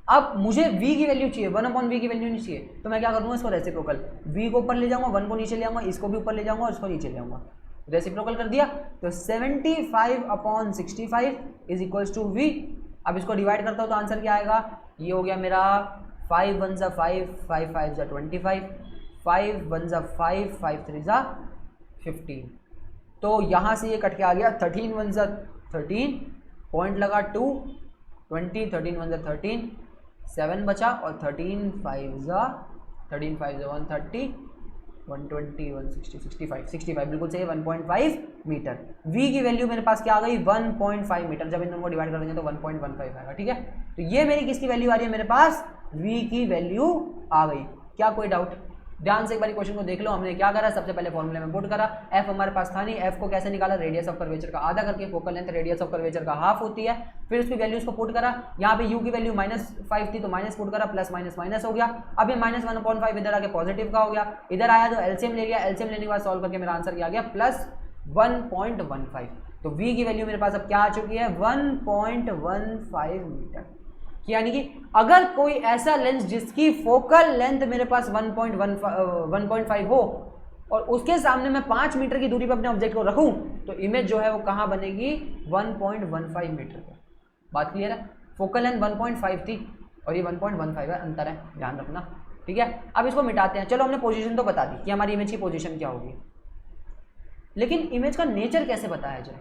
अब मुझे v की वैल्यू चाहिए, 1/v की वैल्यू नहीं चाहिए, तो मैं क्या करूँगा, इसको रेसिप्रोकल, v को ऊपर ले जाऊंगा, 1 को नीचे ले आऊंगा, इसको भी ऊपर ले जाऊंगा और इसको नीचे ले आऊंगा, रेसिप्रोकल कर दिया। तो 75/65 इज इक्वल्स टू v। अब इसको डिवाइड करता हूँ तो आंसर क्या आएगा, ये हो गया मेरा 5 1 जा 5, 5 5 जा 25, 5 1 जा 5, 5 3 जा 15। तो यहाँ से ये कट के आ गया 13 1 जा 13, पॉइंट लगा 2, 20, 13 1 जा 13, 7 बचा, और 13 5 जा 130, 120, 160, 65 बिल्कुल सही है, 1.5 मीटर। v की वैल्यू मेरे पास क्या आ गई, 1.5 मीटर। जब इन दोनों को डिवाइड कर देंगे तो 1.15 आएगा, ठीक है। तो ये मेरी किसकी वैल्यू आ रही है, मेरे पास v की वैल्यू आ गई। क्या कोई डाउट, ध्यान से एक बार क्वेश्चन को देख लो। हमने क्या करा, सबसे पहले फॉर्मूले में पुट करा, f हमारे पास था नहीं, f को कैसे निकाला, रेडियस ऑफ कर्वेचर का आधा करके, focal length radius of curvature का हाफ होती है, फिर उसकी वैल्यूज को पुट करा। यहाँ पे u की वैल्यू -5 थी तो माइनस पुट करा, प्लस माइनस माइनस हो गया। अब ये -1/5 इधर आके पॉजिटिव का हो गया, इधर आया तो एलसीएम ले लिया, एलसीएम लेने के बाद सॉल्व करके मेरा आंसर क्या आ गया, +1.15। तो v की वैल्यू मेरे पास अब क्या आ चुकी है, 1.15 मीटर। यानी कि अगर कोई ऐसा लेंस जिसकी फोकल लेंथ मेरे पास 1.5 हो और उसके सामने मैं 5 मीटर की दूरी पर अपने ऑब्जेक्ट को रखूं, तो इमेज जो है वो कहाँ बनेगी, 1.15 मीटर पर। बात क्लियर है। फोकल लेंथ 1.5 थी और ये 1.15 है, अंतर है, ध्यान रखना, ठीक है। अब इसको मिटाते हैं। चलो हमने पोजीशन तो बता दी कि हमारी इमेज की पोजीशन क्या होगी, लेकिन इमेज का नेचर कैसे बताया जाए।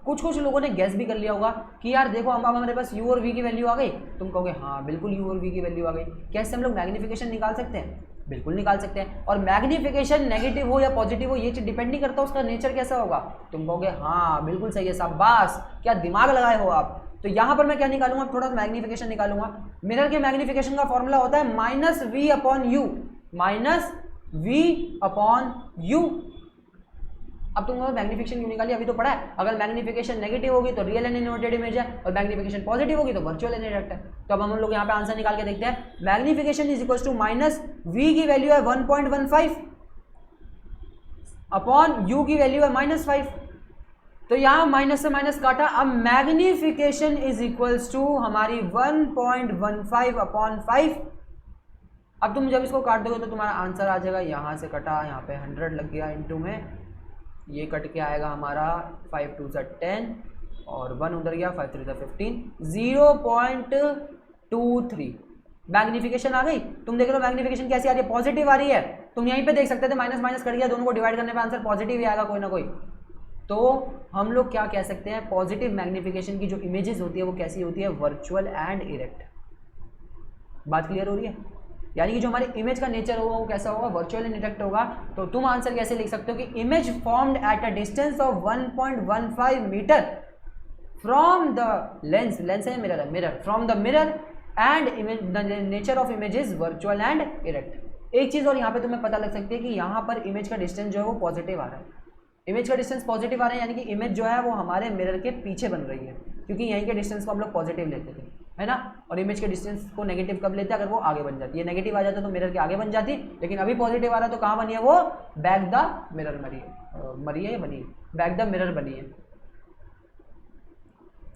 कुछ कुछ लोगों ने गैस भी कर लिया होगा कि यार देखो अब हमारे पास यू और वी की वैल्यू आ गई। तुम कहोगे हाँ बिल्कुल यू और वी की वैल्यू आ गई, कैसे हम लोग मैग्नीफिकेशन निकाल सकते हैं? बिल्कुल निकाल सकते हैं। और मैग्नीफिकेशन नेगेटिव हो या पॉजिटिव हो ये चीज डिपेंड नहीं करता उसका नेचर कैसा होगा। तुम कहोगे हाँ बिल्कुल सही है, शाबाश, क्या दिमाग लगाए हो आप। तो यहाँ पर मैं क्या निकालूंगा, थोड़ा सा मैग्नीफिकेशन निकालूंगा। मिरर के मैग्नीफिकेशन का फॉर्मूला होता है -v upon you, -v upon you. अब तुम मैग्नीफिकेशन क्यों निकाली, अभी तो पढ़ा है। अगर मैग्नीफिकेशन नेगेटिव होगी तो रियल एंड इन्वर्टेड इमेज है, और मैग्नीफिकेशन पॉजिटिव होगी तो वर्चुअल एंड डायरेक्ट है। तो अब हम लोग यहाँ पे आंसर निकाल के देखते हैं। Magnification is equal to -v की वैल्यू है 1.15 अपॉन u की वैल्यू है -5। तो यहाँ माइनस से माइनस काटा। अब मैग्नीफिकेशन इज इक्वल्स टू हमारी 1.15 अपॉन 5। अब तुम जब इसको काट दोगे तो तुम्हारा आंसर आ जाएगा, यहाँ से कटा, यहाँ पे 100 लग गया इंटू में, ये कट के आएगा हमारा 5 2 10 और 1 उधर गया, 5 3 15, 0.23 मैग्नीफिकेशन आ गई। तुम देख लो मैग्नीफिकेशन कैसी आ रही है, पॉजिटिव आ रही है। तुम यहीं पे देख सकते थे माइनस माइनस कट गया, दोनों को डिवाइड करने पे आंसर पॉजिटिव ही आएगा कोई ना कोई। तो हम लोग क्या कह सकते हैं, पॉजिटिव मैग्नीफिकेशन की जो इमेजेस होती है वो कैसी होती है, वर्चुअल एंड इरेक्ट। बात क्लियर हो रही है? यानी कि जो हमारी इमेज का नेचर होगा वो कैसा होगा, वर्चुअल एंड इरेक्ट होगा। तो तुम आंसर कैसे लिख सकते हो कि image formed at a distance of 1.15 metre from the lens, lens है मिरर, है mirror, from the mirror and image the nature of image is virtual and erect. एक चीज और यहाँ पे तुम्हें पता लग सकती है कि यहाँ पर इमेज का डिस्टेंस जो है वो पॉजिटिव आ रहा है। इमेज का डिस्टेंस पॉजिटिव आ रहा है यानी कि इमेज जो है वो हमारे मिरर के पीछे बन रही है, क्योंकि यहीं के डिस्टेंस को हम लोग पॉजिटिव लेते थे, है ना। और इमेज के डिस्टेंस को नेगेटिव कब लेते हैं, अगर वो आगे बन जाती है। नेगेटिव आ जाता तो मिरर के आगे बन जाती, लेकिन अभी पॉजिटिव आ रहा है तो कहाँ बनी है, वो बैक द मिरर मरी है या बनी है, बैक द मिरर बनी है।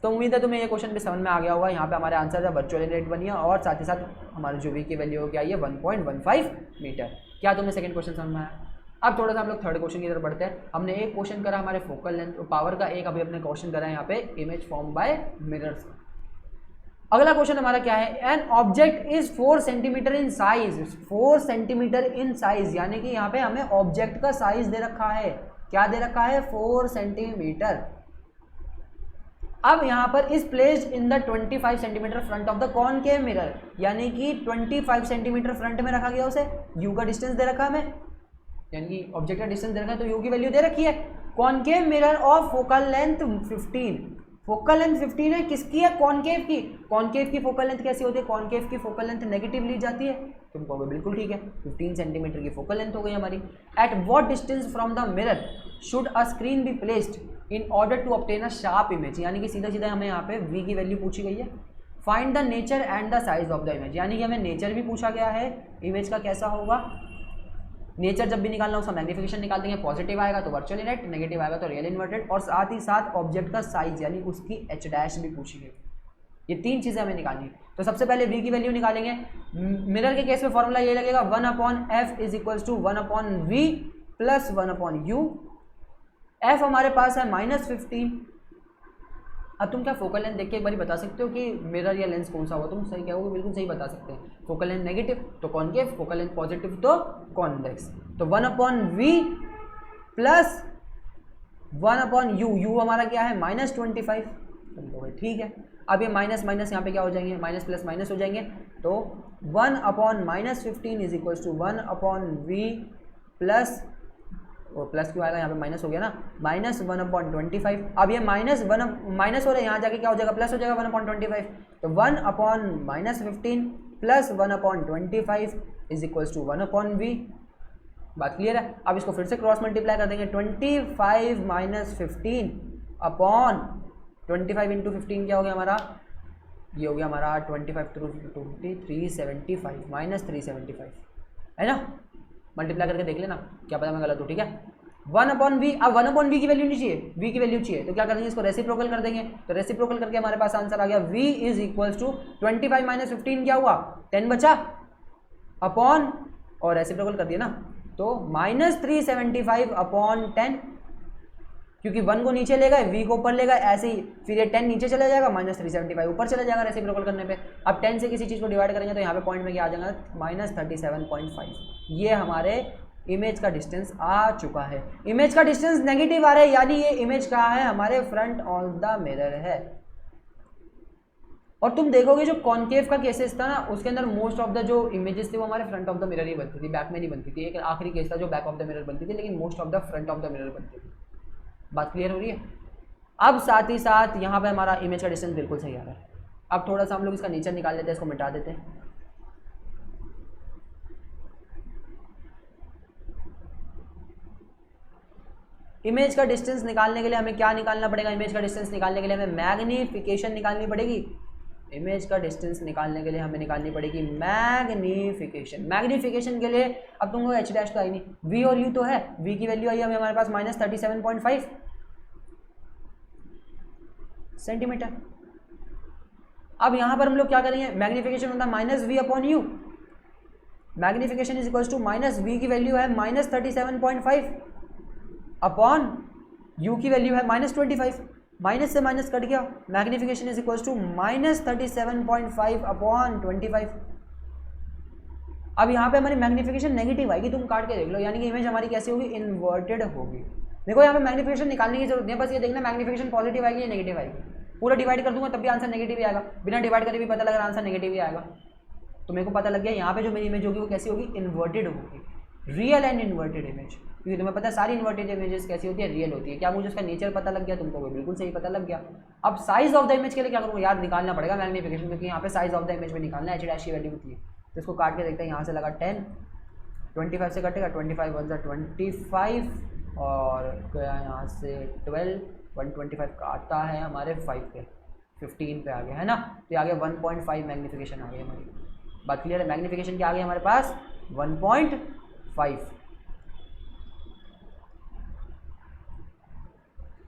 तो उम्मीद है तुम्हें ये क्वेश्चन भी समझ में आ गया होगा। यहाँ पे हमारे आंसर है वर्चुअल रेट बनी है और साथ ही साथ हमारी जो वी की वैल्यू क्या आई है 1.15 मीटर। क्या तुम्हें सेकंड क्वेश्चन समझ में आया? अब थोड़ा सा हम लोग थर्ड क्वेश्चन की तरफ बढ़ते हैं। हमने एक क्वेश्चन करा हमारे फोकल लेंथ पावर का, एक अभी अपने क्वेश्चन करा है यहाँ पे इमेज फॉर्म बाय मिरर्स। अगला क्वेश्चन हमारा क्या है, an object is 4 centimetre in size, 4 centimetre in size, यानी कि यहाँ पे हमें ऑब्जेक्ट का साइज दे रखा है। क्या दे रखा है, 4 सेंटीमीटर। अब यहाँ पर is placed in the 25 centimetre front of the concave mirror, यानी कि 25 सेंटीमीटर फ्रंट में रखा गया उसे। यू का डिस्टेंस दे रखा है हमें, यानी कि ऑब्जेक्ट का डिस्टेंस दे रखा है तो यू की वैल्यू दे रखी है। Concave mirror of focal length 15, focal length 15 है, किसकी है, कॉनकेव की। कॉनकेव की फोकल लेंथ कैसी होती है, कॉनकेव की फोकल लेंथ नेगेटिव ली जाती है। तुम कहोगे बिल्कुल ठीक है, 15 सेंटीमीटर की फोकल लेंथ हो गई हमारी। At what distance from the mirror should a screen be placed in order to obtain a sharp image, यानी कि सीधा सीधा हमें यहाँ पे वी की वैल्यू पूछी गई है। Find the nature and the size of the image, यानी कि हमें नेचर भी पूछा गया है, इमेज का कैसा होगा। नेचर जब भी निकालना उसका मैग्नीफिकेशन निकाल देंगे, पॉजिटिव आएगा तो वर्चुअल इरेक्ट, नेगेटिव आएगा तो रियल इन्वर्टेड, और साथ ही साथ ऑब्जेक्ट का साइज यानी उसकी एच डैश भी पूछी गई। ये तीन चीज़ें हमें निकालनी है। तो सबसे पहले वी की वैल्यू निकालेंगे। मिरर के केस में फॉर्मूला ये लगेगा 1/f is equals to 1/v plus 1/u। f हमारे पास है -15। अब तुम क्या फोकल लेंथ देख के एक बार बता सकते हो कि मिरर या लेंस कौन सा होगा, तुम सही कहोगे, बिल्कुल सही बता सकते हैं। फोकल लेंथ नेगेटिव तो कॉनकेव, फोकल लेंथ पॉजिटिव तो कॉन्वेक्स। तो 1/v प्लस 1/u, u हमारा क्या है -25। ठीक है, अब ये माइनस माइनस यहाँ पे क्या हो जाएंगे, माइनस प्लस माइनस हो जाएंगे। तो 1/-15 is equals to 1/v plus, और प्लस क्यों आएगा, यहाँ पे माइनस हो गया ना, -1/25। अब ये माइनस हो रहा है, यहाँ जाके क्या हो जाएगा, प्लस हो जाएगा 1/25। तो 1/-15 plus 1/25 is equals to 1/v। बात क्लियर है? अब इसको फिर से क्रॉस मल्टीप्लाई कर देंगे, 25 - 15 अपॉन 25 इंटू 15 क्या हो गया हमारा, ये हो गया हमारा 25 थ्रू 20 375 -375, है ना। मल्टीप्लाई करके देख लेना, क्या पता मैं गलत हूँ, ठीक है। 1/v, अब 1/v की वैल्यू नहीं चाहिए, v की वैल्यू चाहिए, तो क्या करेंगे, इसको रेसिप्रोकल कर देंगे। तो रेसिप्रोकल करके हमारे पास आंसर आ गया, v इज इक्वल्स टू 25 - 15 क्या हुआ, 10 बचा, अपॉन, और रेसिप्रोकल कर दिया ना, तो -375 अपॉन 10। क्योंकि 1 को नीचे लेगा, v को ऊपर लेगा, ऐसे ही फिर ये 10 नीचे चला जाएगा, -375 ऊपर चला जाएगा रेसिप्रोकल करने पे। अब 10 से किसी चीज़ को डिवाइड करेंगे तो यहाँ पे पॉइंट में क्या आ जाएगा, -37.5। ये हमारे इमेज का डिस्टेंस आ चुका है। इमेज का डिस्टेंस नेगेटिव आ रहा है, यानी ये इमेज कहाँ है, हमारे फ्रंट ऑफ द मिरर है। और तुम देखोगे जो कॉन्केव का केसेस था ना, उसके अंदर मोस्ट ऑफ द जो इमेजेस थे वो हमारे फ्रंट ऑफ द मिरर ही बनती थी, बैक में नहीं बनती थी। एक आखिरी केस था जो बैक ऑफ द मिरर बनती थी, लेकिन most of the front of the mirror बनती थी। बात क्लियर हो रही है? अब साथ ही साथ यहाँ पे हमारा इमेज का डिस्टेंस बिल्कुल सही आ रहा है। अब थोड़ा सा हम लोग इसका नेचर निकाल लेते हैं, इसको मिटा देते हैं। इमेज का डिस्टेंस निकालने के लिए हमें क्या निकालना पड़ेगा, इमेज का डिस्टेंस निकालने के लिए हमें मैग्नीफिकेशन निकालनी पड़ेगी। इमेज का डिस्टेंस निकालने के लिए हमें निकालनी पड़ेगी मैग्नीफिकेशन। मैग्नीफिकेशन के लिए अब तुमको एच डैश तो आई नहीं, वी और यू तो है, वी की वैल्यू आई हमें हमारे पास -37.5 सेंटीमीटर। अब यहां पर हम लोग क्या करेंगे, मैग्नीफिकेशन होता है -v/u। Magnification is equals to -v की वैल्यू है -37.5 अपॉन u की वैल्यू है -25। माइनस से माइनस कट गया, magnification is equals to -37.5 upon 25। अब यहाँ पे हमारी मैग्नीफिकेशन नेगेटिव आएगी, तुम काट के देख लो, यानी कि इमेज हमारी कैसी होगी, इन्वर्टेड होगी। देखो यहाँ पे मैग्नीफिकेशन निकालने की जरूरत नहीं है, बस ये देखना मैग्नीफिकेशन पॉजिटिव आएगी या नेगेटिव आएगी। पूरा डिवाइड कर दूंगा तब भी आंसर नेगेटिव ही आएगा, बिना डिवाइड करे भी पता लग रहा आंसर नेगेटिव ही आएगा। तो मेरे को पता लग गया यहाँ पे जो मेरी इमेज होगी वो कैसी होगी, इन्वर्टेड होगी, रियल एंड इन्वर्टेड इमेज। क्योंकि तुम्हें पता है सारी इन्वर्टेड इमेजेस कैसी होती है, रियल होती है। क्या मुझे उसका नेचर पता लग गया, तुमको वो बिल्कुल सही पता लग गया। अब साइज ऑफ द इमेज के लिए क्या करूँगा यार, निकालना पड़ेगा मैग्नीफिकेशन, क्योंकि यहाँ पे साइज ऑफ द इमेज में निकालना है, एच डैश की वैल्यू होती है। तो इसको काट के देखते हैं, यहाँ से लगा 10, 25 से कटेगा, 25 1 25 और गया यहाँ से 12, 125 काटता है हमारे 5 पे, 15 पे आ गया है ना। तो आगे 1.5 मैग्नीफिकेशन आ गई हमारी। बात क्लियर है, मैग्नीफिकेशन क्या आ गई हमारे पास 1.5।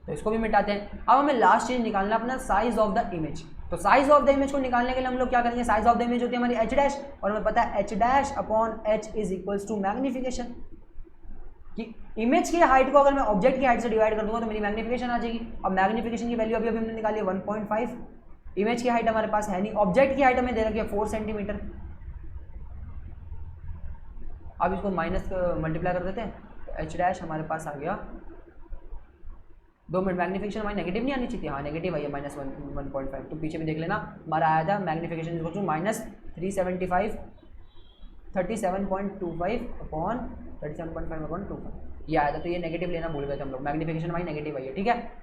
तो इसको भी मिटाते हैं। अब हमें लास्ट चीज निकालना अपना साइज ऑफ द इमेज। तो साइज ऑफ द इमेज को निकालने के लिए हम लोग क्या करेंगे, साइज ऑफ द इमेज होती है हमारी एच डैश, और हमें पता है H dash upon H is equals to magnification. कि इमेज की हाइट को अगर मैं ऑब्जेक्ट की हाइट से डिवाइड कर दूंगा तो मेरी मैग्नीफिकेशन आ जाएगी। अब मैग्नीफिकेशन की वैल्यू अभी हमने निकाली है 1.5। इमेज की हाइट हमारे पास है नहीं, ऑब्जेक्ट की हाइट हमें दे रखी है 4 सेंटीमीटर। अब इसको माइनस मल्टीप्लाई कर देते हैं, तो एच डैश हमारे पास आ गया 2 मिनट। मैग्नीफिकेशन हमारी नेगेटिव नहीं आनी चाहिए, हाँ नेगेटिव आई है -1.5। तो पीछे भी देख लेना, हमारा आया था magnification equal to -375 37.25 upon 37.5 upon 25 ये आया था। तो ये नेगेटिव लेना भूल गए थे हम लोग, मैग्नीफिकेशन हमारी नेगेटिव आई है, ठीक है।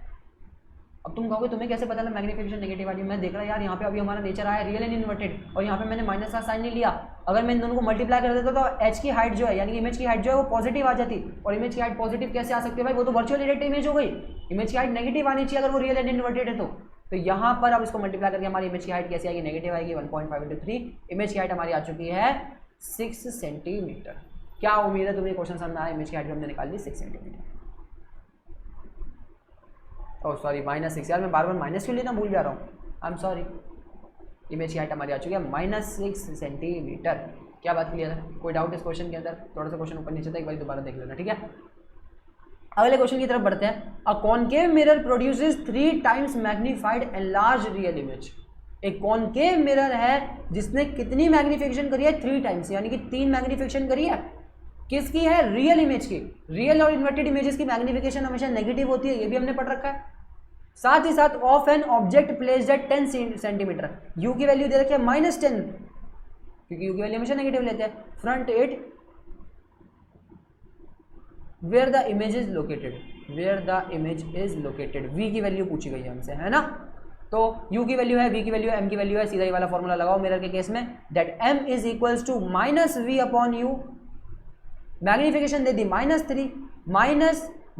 अब तुम कहोगे तुम्हें कैसे पता लगा मैग्नीफिकेशन नेगेटिव आ रही है। मैं देख रहा यार यहाँ पे अभी हमारा नेचर आया रियल एंड इन्वर्टेड, और यहाँ पे मैंने माइनस का साइन नहीं लिया। अगर मैं इन दोनों को मल्टीप्लाई कर देता तो एच की हाइट जो है यानी कि इमेज की हाइट जो है वो पॉजिटिव आ जाती। और इमेज की हाइट पॉजिटिव कैसे आ सकती है भाई, वो तो वर्चुअल डायरेक्ट इमेज हो गई। इमेज की हाइट नेगेटिव आनी चाहिए अगर वो रियल एंड इन्वर्टेड है तो यहाँ पर अब इसको मल्टीप्लाई करके हमारी इमेज की हाइट कैसे आएगी, नेगेटिव आएगी। 1.5 × 3 इमेज की हाइट हमारी आ चुकी है 6 सेंटीमीटर। क्या उम्मीद है तुम्हें क्वेश्चन समझ में आया, इमेज की हाइट हमने निकाल ली 6 सेंटीमीटर। ओह सॉरी -6, यार मैं बार बार माइनस क्यों लेना भूल जा रहा हूँ, आई एम सॉरी। इमेज की हाइट हमारी आ चुकी है -6 सेंटीमीटर। क्या बात क्लियर है, कोई डाउट इस क्वेश्चन के अंदर? थोड़ा सा क्वेश्चन ऊपर नीचे था, एक बार दोबारा देख लेना, ठीक है। अगले क्वेश्चन की तरफ बढ़ते हैं। A concave mirror produces 3 times magnified enlarge real image. एक कॉनकेव मिरर है जिसने कितनी मैग्नीफिकेशन करी है, 3 टाइम्स, यानी कि 3 मैग्नीफिकेशन करी है। किसकी है, रियल इमेज की। रियल और इन्वर्टेड इमेजेस की मैग्नीफिकेशन हमेशा नेगेटिव होती है, ये भी हमने पढ़ रखा है। साथ ही साथ of an object placed at 10 centimetre, you की वैल्यू दे रखी है -10, क्योंकि यू की वैल्यू हमेशा नेगेटिव लेते हैं। Front 8 where the image is located, where the image is located, V की वैल्यू पूछी गई है हमसे, है ना। तो u की वैल्यू है, v की वैल्यू है, m की वैल्यू है, सीधा ही वाला फॉर्मूला लगाओ मिरर के केस में, that m is equals to -v upon u। Magnification दे दी -3,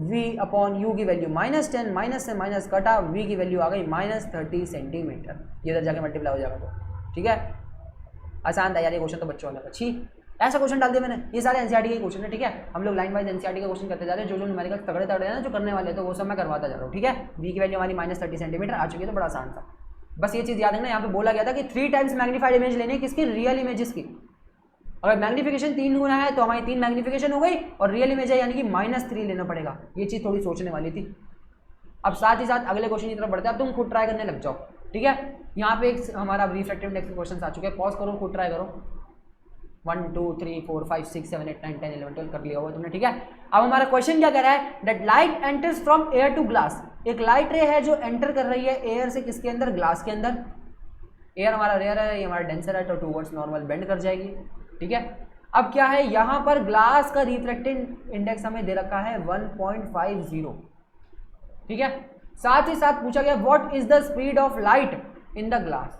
-v अपॉन u की वैल्यू -10, माइनस से माइनस कटा, v की वैल्यू आ गई -30 सेंटीमीटर। ये इधर जाके मल्टीप्लाई हो जाएगा तो ठीक है। आसान था यार ये क्वेश्चन तो बच्चों वाला था, छी ऐसा क्वेश्चन डाल दिया मैंने। ये सारे एनसीईआरटी के क्वेश्चन है, ठीक है। हम लोग लाइन वाइज एनसीईआरटी का क्वेश्चन करते जा रहे हैं, जो न्यूमेरिकल तगड़े तगड़े हैं ना जो करने वाले, तो वो सब मैं करवाता जा रहा हूँ, ठीक है। v की वैल्यू हमारी -30 सेंटीमीटर आ चुकी है, तो बड़ा आसान था। बस ये चीज़ याद रखना, यहाँ पे बोला गया था कि 3 टाइम्स मैग्नीफाइड इमेज लेने किसकी, रियल इमेजेस की। अगर मैग्नीफिकेशन 3 गुना है तो हमारी 3 मैग्नीफिकेशन हो गई, और रियल इमेज है यानी कि -3 लेना पड़ेगा। ये चीज़ थोड़ी सोचने वाली थी। अब साथ ही साथ अगले क्वेश्चन की तरफ बढ़ते हैं, अब तुम खुद ट्राई करने लग जाओ, ठीक है। यहाँ पे एक हमारा रिफ्रैक्टिव इंडेक्स के क्वेश्चन आ चुके हैं, पॉज करो, खुद ट्राई करो। 1 2 3 4 5 6 7 8 9 10 11 12 कर लिया होगा तुमने, ठीक है। अब हमारा क्वेश्चन क्या कह रहा है, that light enters from air to glass. एक लाइट रे है जो एंटर कर रही है एयर से किसके अंदर, ग्लास के अंदर। एयर हमारा रेयर है, ये हमारा डेंसर है, तो टूवर्ड्स नॉर्मल बेंड कर जाएगी, ठीक है। अब क्या है, यहाँ पर ग्लास का रिफ्रैक्टिव इंडेक्स हमें दे रखा है 1.50, ठीक है। साथ ही साथ पूछा गया what is the speed of light in the glass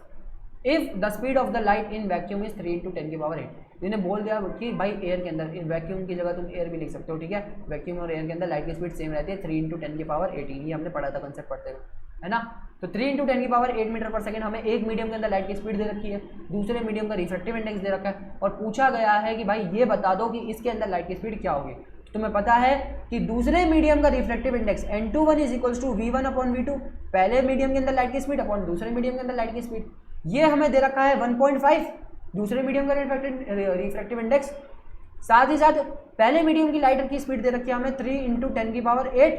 if the speed of the light in vacuum is 3 × 10⁸। इन्हें बोल दिया कि भाई एयर के अंदर, वैक्यूम की जगह तुम एयर भी लिख सकते हो, ठीक है। वैक्यूम और एयर के अंदर लाइट की स्पीड सेम रहती है, 3 × 10⁸, ये हमने पढ़ा था कंसेप्ट पढ़ते हुए, है ना। तो 3 × 10⁸ मीटर पर सेकंड हमें एक मीडियम के अंदर लाइट की स्पीड दे रखी है, दूसरे मीडियम का रिफ्रैक्टिव इंडेक्स दे रखा है, और पूछा गया है कि भाई ये बता दो कि इसके अंदर लाइट की स्पीड क्या होगी। तो तुम्हें पता है कि दूसरे मीडियम का रिफ्रैक्टिव इंडेक्स N21 = V1/V2, पहले मीडियम के अंदर लाइट की स्पीड अपॉन दूसरे मीडियम के अंदर लाइट की स्पीड। ये हमें दे रखा है 1.5 दूसरे मीडियम का रिफ्रैक्टिव इंडेक्स। साथ ही साथ पहले मीडियम की लाइट की स्पीड दे रखी है हमें 3 × 10⁸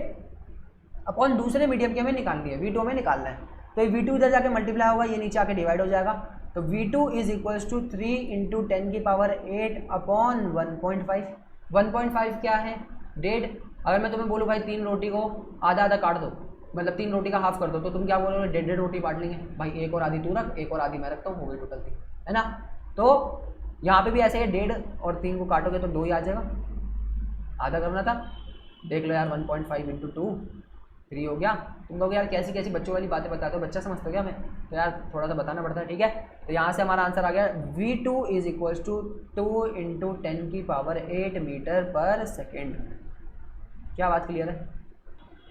अपॉन दूसरे मीडियम की हमें निकालनी है, V2 में निकालना है। तो ये V2 इधर जाके मल्टीप्लाई होगा, ये नीचे आके डिवाइड हो जाएगा। तो V2 = 3 × 10⁸ अपॉन 1.5। 1.5 क्या है, 1.5। अगर मैं तुम्हें बोलूँ भाई 3 रोटी को आधा आधा काट दो, मतलब 3 रोटी का हाफ कर दो, तो तुम क्या बोलोगे, 1.5 रोटी बांट लेंगे भाई, एक और आधी तू रख, एक और आधी मैं रखता हूँ, हो गई टोटल 3, है ना। तो यहाँ पे भी ऐसे है, 1.5 और 3 को काटोगे तो 2 ही आ जाएगा, आधा करना था। देख लो यार, 1.5 × 2 3 हो गया। तुम लोग यार कैसी कैसी बच्चों वाली बातें बताते हो, बच्चा समझते हो क्या मैं, तो यार थोड़ा सा बताना पड़ता है, ठीक है। तो यहाँ से हमारा आंसर आ गया V2 = 2 × 10⁸ मीटर पर सेकेंड। क्या बात क्लियर है?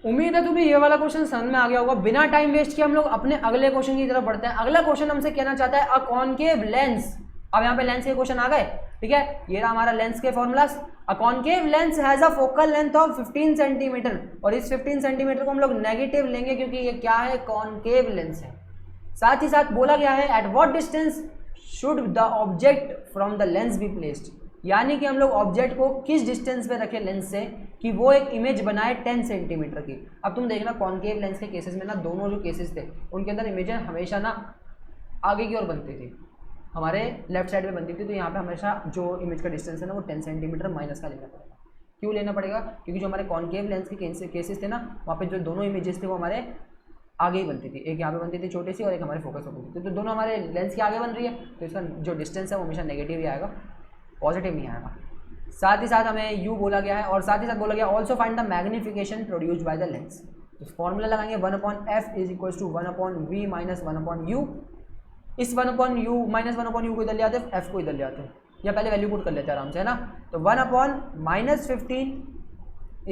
उम्मीद है तुम्हें ये वाला क्वेश्चन समझ में आ गया होगा। बिना टाइम वेस्ट किए हम लोग अपने अगले क्वेश्चन की तरफ बढ़ते हैं। अगला क्वेश्चन हमसे कहना चाहता है अ कॉनकेव लेंस। अब यहाँ पे लेंस के क्वेश्चन आ गए, ठीक है। ये रहा हमारा लेंस के formulas. A concave lens has a focal length of 15 centimetre, और इस 15 सेंटीमीटर को हम लोग नेगेटिव लेंगे क्योंकि ये क्या है, कॉनकेव लेंस है। साथ ही साथ बोला गया है eight what distance should the object from the lens be placed, यानी कि हम लोग ऑब्जेक्ट को किस डिस्टेंस पे रखें लेंस से कि वो एक इमेज बनाए 10 सेंटीमीटर की। अब तुम देखना कॉनकेव लेंस के केसेस में ना, दोनों जो केसेस थे उनके अंदर इमेज हमेशा ना आगे की ओर बनती थी, हमारे लेफ्ट साइड में बनती थी। तो यहाँ पे हमेशा जो इमेज का डिस्टेंस है ना वो 10 सेंटीमीटर माइनस का लेना पड़ेगा। क्यों लेना पड़ेगा? क्योंकि जो हमारे कॉनकेव लेंस के केसेस थे ना, वहाँ पे जो दोनों इमेजेस थे वो हमारे आगे ही बनती थी, एक यहाँ पे बनती थी छोटी सी और एक हमारे फोकस पर बनती थी। तो दोनों हमारे लेंस के आगे बन रही है, तो इसका जो डिस्टेंस है वो हमेशा नेगेटिव ही आएगा, पॉजिटिव नहीं आएगा। साथ ही साथ हमें U बोला गया है, और साथ ही साथ बोला गया also find the magnification produced by the lens. तो फॉर्मूला लगाएंगे 1/f = 1/v - 1/u। इस 1/u -1/u को इधर ले आते हैं, f को इधर ले आते हैं, या पहले वैल्यू पुट कर लेते हैं आराम से, है ना। तो 1/-15 =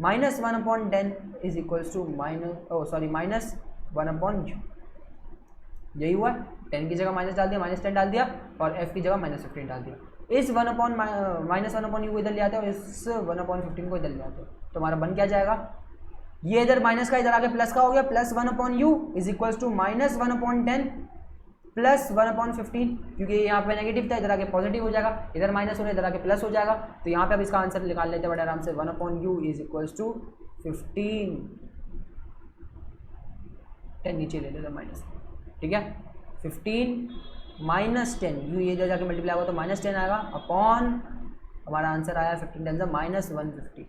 -1/10 - -1/u। यही हुआ, 10 की जगह माइनस डाल दिया, -10 डाल दिया, और f की जगह -15 डाल दिया। इस 1/-1/u को इधर ले आते हैं और इस 1/15 को इधर ले आते हैं, तो हमारा बन क्या जाएगा, ये इधर माइनस का इधर आगे प्लस का हो गया, +1/u = -1/10 + 1/15, क्योंकि यहाँ पे नेगेटिव था, इधर आगे पॉजिटिव हो जाएगा, इधर माइनस होने इधर आगे प्लस हो जाएगा। तो यहाँ पे अब इसका आंसर निकाल लेते हैं बड़े आराम से, 1/u = 15, 10 नीचे ले लेते हैं माइनस, ठीक है। 15 - 10, यू ये जाके मल्टीप्लाई होगा तो -10 आएगा, अपॉन हमारा आंसर आया 15 10 -150।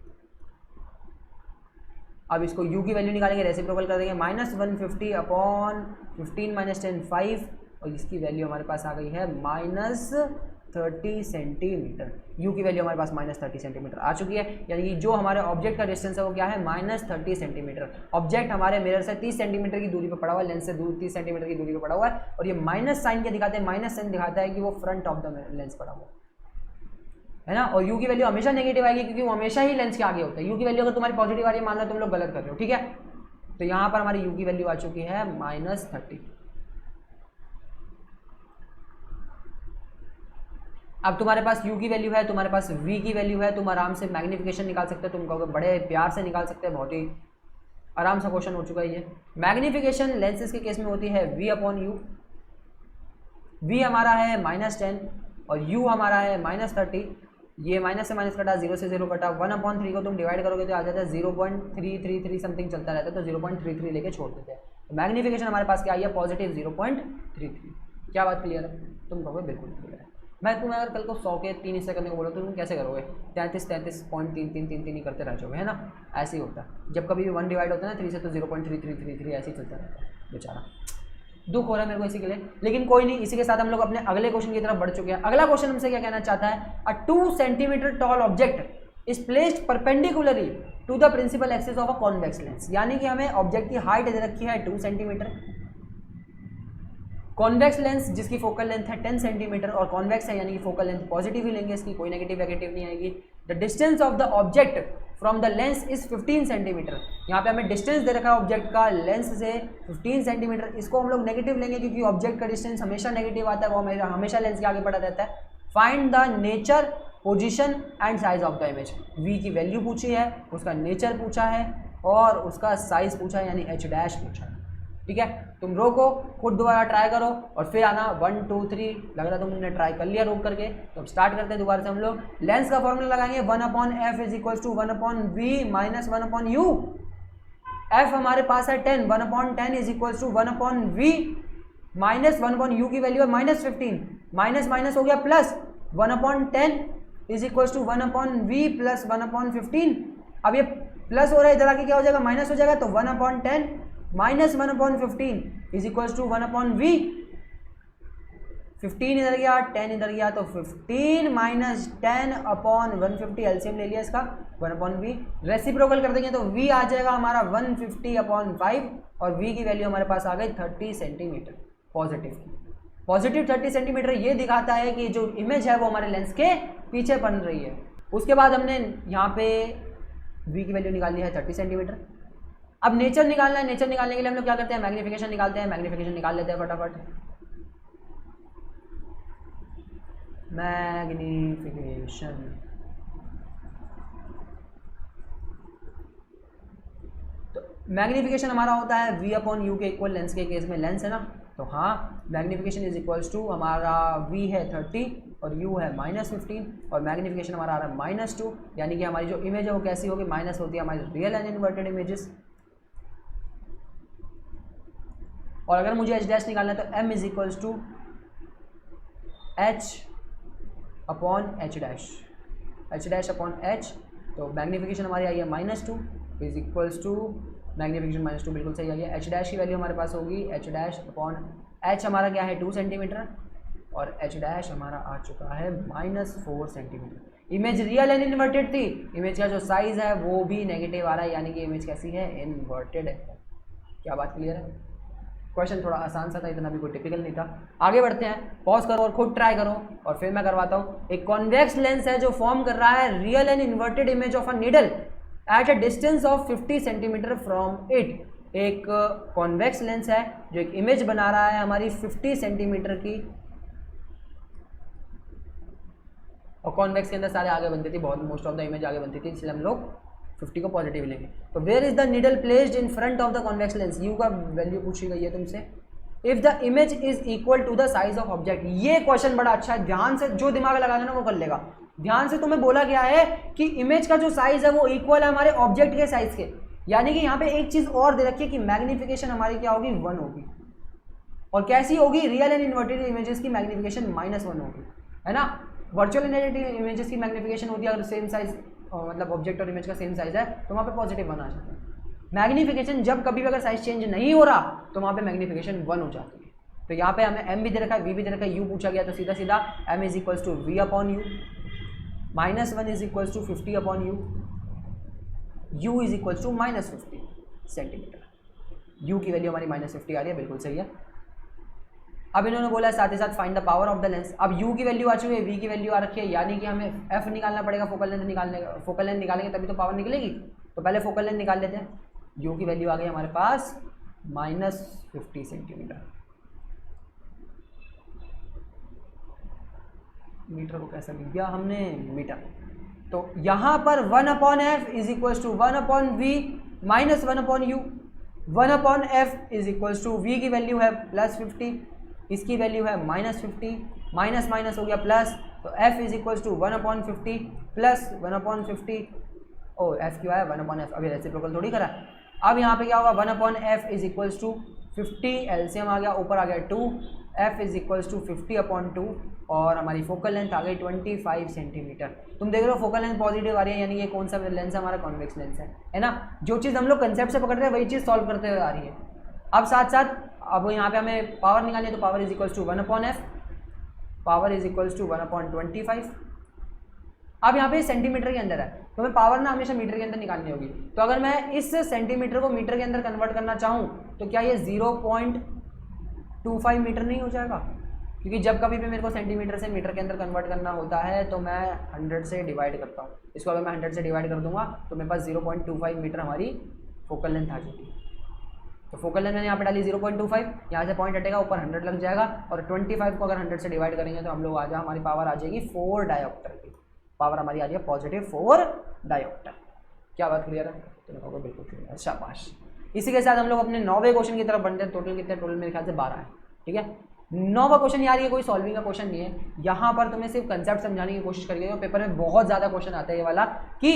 अब इसको u की वैल्यू निकालेंगे, रेसिप्रोकल कर देंगे, -150 अपॉन 15 - 10 5, और इसकी वैल्यू हमारे पास आ गई है -30 सेंटीमीटर। u की वैल्यू हमारे पास -30 सेंटीमीटर आ चुकी है, यानी कि जो हमारे ऑब्जेक्ट का डिस्टेंस है वो क्या है, -30 सेंटीमीटर। ऑब्जेक्ट हमारे मिरर से 30 सेंटीमीटर की दूरी पर पड़ा हुआ है, लेंस से 30 सेंटीमीटर की दूरी पर पड़ा हुआ है, और ये माइनस साइन क्या दिखाते हैं, माइनस साइन दिखाता है कि वो फ्रंट ऑफ द लेंस पड़ा हुआ है ना। और u की वैल्यू हमेशा नेगेटिव आएगी क्योंकि वो हमेशा ही लेंस के आगे होता है। u की वैल्यू अगर तुम्हारी पॉजिटिव आ रही है, मान लो तुम लोग गलत कर रहे हो, ठीक है। तो यहाँ पर हमारी u की वैल्यू आ चुकी है -30। अब तुम्हारे पास u की वैल्यू है, तुम्हारे पास v की वैल्यू है, तुम आराम से मैग्निफिकेशन निकाल सकते हो। तुम कहोगे बड़े प्यार से निकाल सकते हैं, बहुत ही आराम सा क्वेश्चन हो चुका है ये। मैग्निफिकेशन लेंसेज के केस में होती है v/u। v हमारा है -10 और u हमारा है -30, ये माइनस से माइनस कटा, 0 से 0 कटा, 1/3 को तुम डिवाइड करोगे तो आ जाता है 0.333 समथिंग चलता रहता है, तो 0.33 लेके छोड़ देते हैं। तो मैग्नीफिकेशन हमारे पास क्या आई है, पॉजिटिव 0.33। क्या बात क्लियर है? तुम कहोगे बिल्कुल क्लियर है। मैं तुम्हें अगर कल को 100 के 3 हिस्से करने को बोला तो तुम कैसे करोगे? 33.33 ही करते रह जाओगे, है ना? ऐसे ही होता है जब कभी भी 1 डिवाइड होता है ना 3 से, तो 0.3333 ऐसे ही चलता रहता है। बेचारा दुख हो रहा है मेरे को इसी के लिए, लेकिन कोई नहीं। इसी के साथ हम लोग अपने अगले क्वेश्चन की तरफ बढ़ चुके हैं। अगला क्वेश्चन हमसे क्या कहना चाहता है, a 2 centimetre tall object is placed perpendicularly to the principal axis of a convex lens. यानी कि हमें ऑब्जेक्ट की हाइट दे रखी है 2 सेंटीमीटर, कॉन्वेक्स लेंस जिसकी फोकल लेंथ है 10 सेंटीमीटर, और कॉन्वेक्स है यानी कि फोकल लेंथ पॉजिटिव ही लेंगे, इसकी कोई नेगेटिव वेगेटिव नहीं आएगी। The distance of the object from the lens is 15 centimetre. यहाँ पे हमें डिस्टेंस दे रखा है ऑब्जेक्ट का लेंस से 15 सेंटीमीटर। इसको हम लोग नेगेटिव लेंगे क्योंकि ऑब्जेक्ट का डिस्टेंस हमेशा नेगेटिव आता है, वो हमेशा लेंस के आगे बढ़ा रहता है। Find the nature, position and size of the image. V की वैल्यू पूछी है, उसका नेचर पूछा है और उसका साइज पूछा है यानी h डैश पूछा है। ठीक है, तुम रोको, खुद दोबारा ट्राई करो और फिर आना 1 2 3। लग रहा है तुमने ट्राई कर लिया रोक करके, तो अब स्टार्ट करते हैं दोबारा से हम लोग। लेंस का फॉर्मूला लगाएंगे 1/f is equal to 1/v minus 1/u। f हमारे पास है 10, 1/10 is equal to 1/v minus 1/u की वैल्यू है -15, माइनस माइनस हो गया plus, 1/10 is equal to 1/v plus 1/15। अब ये प्लस हो रहा है, इधर आके क्या हो जाएगा, माइनस हो जाएगा, तो 1/10 minus 1/15 is equal to 1/v। 15 इधर गया, 10 इधर गया, तो 15 माइनस 10/150 एलसीएम ले लिया इसका 1/v। रेसिप्रोकल कर देंगे तो v आ जाएगा हमारा 150/5 और v की वैल्यू हमारे पास आ गई 30 सेंटीमीटर पॉजिटिव की। पॉजिटिव 30 सेंटीमीटर ये दिखाता है कि जो इमेज है वो हमारे लेंस के पीछे बन रही है। उसके बाद हमने यहाँ पे v की वैल्यू निकाल ली है 30 सेंटीमीटर। अब नेचर निकालना है, नेचर निकालने के लिए हम लोग क्या करते हैं, मैग्नीफिकेशन निकालते हैं। मैग्नीफिकेशन निकाल लेते हैं फटाफट। मैग्नीफिकेशन तो मैग्नीफिकेशन हमारा होता है v/u के इक्वल। लेंस के केस में लेंस है ना, तो हाँ मैग्नीफिकेशन इज इक्वल्स टू हमारा v है 30 और u है -15 और मैग्नीफिकेशन हमारा आ रहा है -2, यानी कि हमारी जो इमेज है वो कैसी होगी, माइनस होती है हमारी रियल एंड इन्वर्टेड इमेजेस। और अगर मुझे h डैश निकालना है तो m is equals to h/h dash, h dash upon h। तो मैग्नीफिकेशन हमारी आई है -2 इज इक्वल्स टू मैग्नीफिकेशन -2 बिल्कुल सही आई है। h डैश की वैल्यू हमारे पास होगी h डैश अपॉन h हमारा क्या है 2 सेंटीमीटर और h डैश हमारा आ चुका है -4 centimetre. Image real and inverted थी, इमेज का जो साइज है वो भी नेगेटिव आ रहा है, यानी कि इमेज कैसी है, इन्वर्टेड है। क्या बात क्लियर है? क्वेश्चन थोड़ा आसान सा था, इतना भी कोई टिपिकल नहीं था। आगे बढ़ते हैं, पॉज करो और खुद ट्राई करो और फिर मैं करवाता हूँ। एक कॉन्वेक्स लेंस है जो फॉर्म कर रहा है real and inverted image of a needle eight a distance of 50 centimetre from it. एक कॉन्वेक्स लेंस है जो एक इमेज बना रहा है हमारी 50 सेंटीमीटर की, और कॉन्वेक्स के अंदर सारे आगे बनती थी, बहुत मोस्ट ऑफ द इमेज आगे बनती थी, इसलिए हम लोग 50 को पॉजिटिव लेंगे। तो where is the needle placed in front of the convex lens, U का वैल्यू पूछी गई है तुमसे। If the image is equal to the size of object. ये क्वेश्चन बड़ा अच्छा है, ध्यान से जो दिमाग लगाना ना वो कर लेगा। ध्यान से तुम्हें बोला गया है कि इमेज का जो साइज है वो इक्वल है हमारे ऑब्जेक्ट के साइज के, यानी कि यहाँ पे एक चीज और दे रखी है कि मैग्नीफिकेशन हमारी क्या होगी, 1 होगी। और कैसी होगी, रियल एंड इन्वर्टेड इमेजेस की मैग्नीफिकेशन -1 होगी, है ना। वर्चुअल इन्वर्टेड इमेजेस की मैग्नीफिकेशन होती है अगर सेम साइज मतलब ऑब्जेक्ट और इमेज का सेम साइज है तो वहाँ पे पॉजिटिव 1 आ जाता है। मैग्नीफिकेशन जब कभी भी अगर साइज चेंज नहीं हो रहा तो वहाँ पे मैग्नीफिकेशन 1 हो जाती है। तो यहाँ पे हमें m भी दे रखा है, v भी दे रखा है, u पूछा गया तो सीधा सीधा m is equals to v/u, -1 is equals to 50/u, u is equals to -50 centimetre. u की वैल्यू हमारी -50 आ रही है, बिल्कुल सही है। अब इन्होंने बोला है साथ ही साथ find the power of the lens. अब u की वैल्यू आ चुकी है, v की वैल्यू आ रखी है, यानी कि हमें f निकालना पड़ेगा, फोकल लेंथ निकालेंगे तभी तो पावर निकलेगी। तो पहले फोकल लेंथ निकाल लेते हैं। u की वैल्यू आ गई हमारे पास -50 सेंटीमीटर। मीटर को कैसा लिख दिया हमने, मीटर। तो यहाँ पर 1/f is equals to 1/v minus 1/u। 1/f is equals to v की वैल्यू है +50, इसकी वैल्यू है -50, माइनस माइनस हो गया प्लस, तो f is equals to 1/50 plus 1/50, oh f क्यों आया 1/f, अभी रेसिप्रोकल थोड़ी करा। अब यहाँ पे क्या होगा 1/f is equals to 50, LCM आ गया, ऊपर आ गया 2, f इज इक्वल्स टू 50/2 और हमारी फोकल लेंथ आ गई 25 सेंटीमीटर। तुम देख रहे हो फोकल लेंथ पॉजिटिव आ रही है, यानी ये कौन सा लेंस है, हमारा कॉन्वेक्स लेंस है ना। जो चीज़ हम लोग कंसेप्ट से पकड़ते हैं वही चीज़ सॉल्व करते हुए आ रही है। अब साथ साथ अब यहाँ पे हमें पावर निकालनी है, तो power is equals to 1/f, power is equals to 1/25। अब यहाँ पे सेंटीमीटर के अंदर है, तो हमें पावर ना हमेशा मीटर के अंदर निकालनी होगी। तो अगर मैं इस सेंटीमीटर को मीटर के अंदर कन्वर्ट करना चाहूँ तो क्या ये 0.25 मीटर नहीं हो जाएगा? क्योंकि जब कभी भी मेरे को सेंटीमीटर से मीटर के अंदर कन्वर्ट करना होता है तो मैं 100 से डिवाइड करता हूँ। इसको अगर मैं 100 से डिवाइड कर दूंगा तो मेरे पास 0.25 मीटर हमारी फोकल लेंथ आ जाएगी। तो फोकल लेंथ मैंने यहाँ पे डाली 0.25, यहाँ से पॉइंट हटेगा, ऊपर 100 लग जाएगा, और 25 को अगर 100 से डिवाइड करेंगे तो हम लोग हमारी पावर आ जाएगी 4 डायोप्टर की। पावर हमारी आ जाएगी पॉजिटिव 4 डायोप्टर। क्या बात क्लियर है? तो मैं कहूँगा बिल्कुल क्लियर है, शाबाश। इसी के साथ हम लोग अपने 9वें क्वेश्चन की तरफ बढ़ते हैं। टोटल कितने? टोटल मेरे ख्याल से 12 है, ठीक है। 9वां क्वेश्चन यार ये कोई सॉल्विंग का क्वेश्चन नहीं है, यहाँ पर तुम्हें सिर्फ कंसेप्ट समझाने की कोशिश करिएगा। पेपर में बहुत ज़्यादा क्वेश्चन आता है ये वाला कि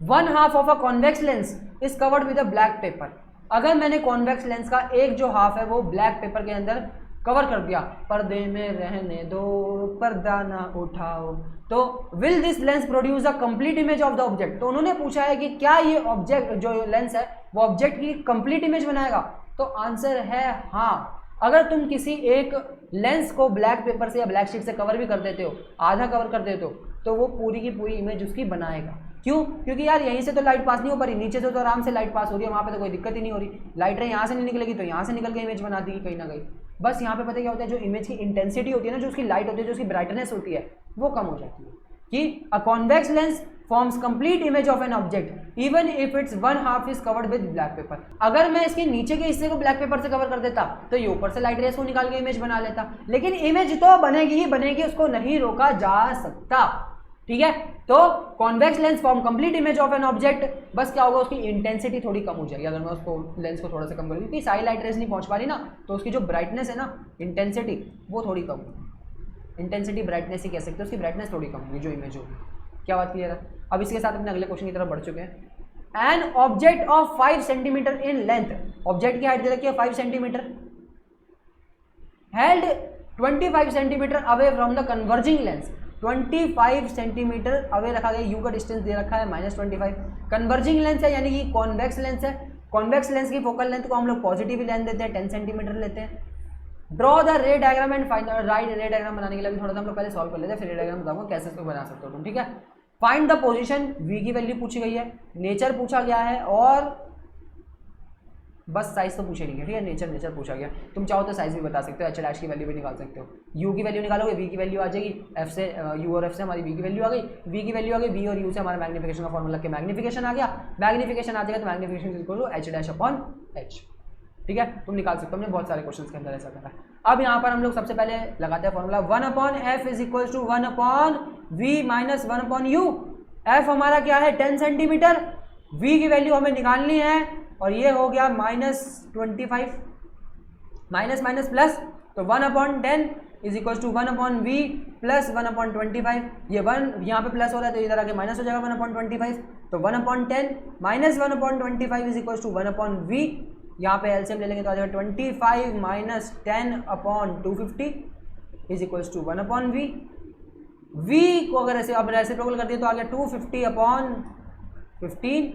1/2 of a convex lens is covered with a black pepper. अगर मैंने कॉन्वेक्स लेंस का एक जो हाफ है वो ब्लैक पेपर के अंदर कवर कर दिया, पर्दे में रहने दो, पर्दा ना उठाओ, तो will this lens produce a complete image of the object. तो उन्होंने पूछा है कि क्या ये ऑब्जेक्ट जो लेंस है वो ऑब्जेक्ट की कंप्लीट इमेज बनाएगा? तो आंसर है हाँ। अगर तुम किसी एक लेंस को ब्लैक पेपर से या ब्लैक शीट से कवर भी कर देते हो, आधा कवर कर देते हो, तो वो पूरी की पूरी इमेज उसकी बनाएगा। क्यों? क्योंकि यार यहीं से तो लाइट पास नहीं हो पा रही, नीचे से तो आराम से लाइट पास हो रही है, वहाँ पे तो कोई दिक्कत ही नहीं हो रही। लाइट रे यहाँ से नहीं निकलेगी तो यहाँ से निकल के इमेज बना देगी कहीं ना कहीं। बस यहाँ पे पता क्या होता है, जो इमेज की इंटेंसिटी होती है ना, जो उसकी लाइट होती है, जो उसकी ब्राइटनेस होती है, वो कम हो जाती है। कि अ convex lens forms complete image of an object even if it's 1/2 is covered with black pepper. अगर मैं इसके नीचे के हिस्से को ब्लैक पेपर से कवर कर देता तो ये ऊपर से लाइट रेस को निकाल के इमेज बना लेता, लेकिन इमेज तो बनेगी ही बनेगी, उसको नहीं रोका जा सकता, ठीक है। तो convex lens form complete image of an object, बस क्या होगा, उसकी इंटेंसिटी थोड़ी कम हो जाएगी। अगर मैं उसको लेंस को थोड़ा सा कम करूँ, क्योंकि सारी लाइट रेस नहीं पहुंच पा रही ना, तो उसकी जो ब्राइटनेस है ना, इंटेंसिटी, वो थोड़ी कम होगी। इंटेंसिटी ब्राइटनेस ही कह सकते हो, उसकी ब्राइटनेस थोड़ी कम होगी जो इमेज होगी। क्या बात क्लियर है? अब इसके साथ अपने अगले क्वेश्चन की तरफ बढ़ चुके हैं। An object of 5 centimetre in length, object की हाइट दे रखी है 5 centimetre, held 25 centimetre away from the converging lens. 25 centimetre away रखा गया, यू का डिस्टेंस दे रखा है -25। कन्वर्जिंग लेंस है यानी कि कॉन्वेक्स लेंस है। कॉन्वेक्स लेंस की फोकल लेंथ को हम लोग पॉजिटिव लेंथ देते हैं, 10 सेंटीमीटर लेते हैं। ड्रॉ द रे डायग्राम एंड फाइंड राइट। रे डायग्राम बनाने के लिए थोड़ा सा हम लोग पहले सॉल्व कर लेते हैं, फिर रे डायग्राम बताऊंगा कैसे इसको बना सकते हो तुम, ठीक है। फाइंड द पोजीशन, वी की वैल्यू पूछी गई है, नेचर पूछा गया है, और बस साइज तो पूछे नहीं है, ठीक है। नेचर पूछा गया, तुम चाहो तो साइज भी बता सकते हो, एच की वैल्यू भी निकाल सकते हो। यू की वैल्यू निकालोगे, वी की वैल्यू आ जाएगी, एफ से यू और एफ से हमारी वी की वैल्यू आ गई, वी की वैल्यू आ गई, वी और यू से हमारा मैग्नीफिकेशन का फॉर्मूला के मैग्नीफिकेशन आ गया, मैग्नीफिकेशन आ जाएगा तो मैग्नीफिकेशन इक्वल टू H'/H, ठीक है। तुम निकाल सकते हो, हमने बहुत सारे क्वेश्चंस के अंदर ऐसा करा। अब यहाँ पर हम लोग सबसे पहले लगाते हैं formula 1/f is equal to 1/v minus 1/u। f हमारा क्या है 10 सेंटीमीटर, v की वैल्यू हमें निकालनी है, और ये हो गया -25, माइनस माइनस प्लस, तो 1/10 is equal to 1/v plus 1/25। ये 1 यहाँ पे प्लस हो रहा है तो इधर आके माइनस हो जाएगा 1/25, तो 1/10 minus 1/25 is equal to 1/v। यहाँ पे एलसीएम ले लेंगे तो आ जाएगा 25 minus 10/250 is equal to 1/v। v को अगर ऐसे अब रेसिप्रोकल कर दिया तो आ गया 250/15।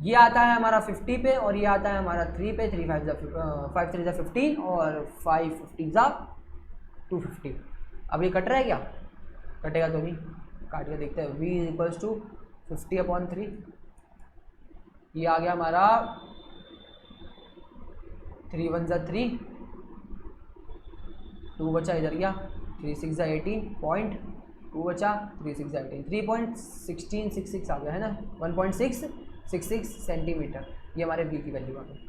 ये आता है हमारा 50 पे, और ये आता है हमारा 3 पे, 3 5 3 15 और 5 50 250। अब ये कट रहा है क्या? कटेगा तो भी काट के देखते हैं। v इज इक्वल्स टू 50/3, ये आ गया हमारा 3 1 3, 2 बचा इधर गया, 3 6 18 पॉइंट, 2 बचा 3 6 18, 3.1666 आ गया है ना, 1.666 सेंटीमीटर। ये हमारे v की वैल्यू आ गई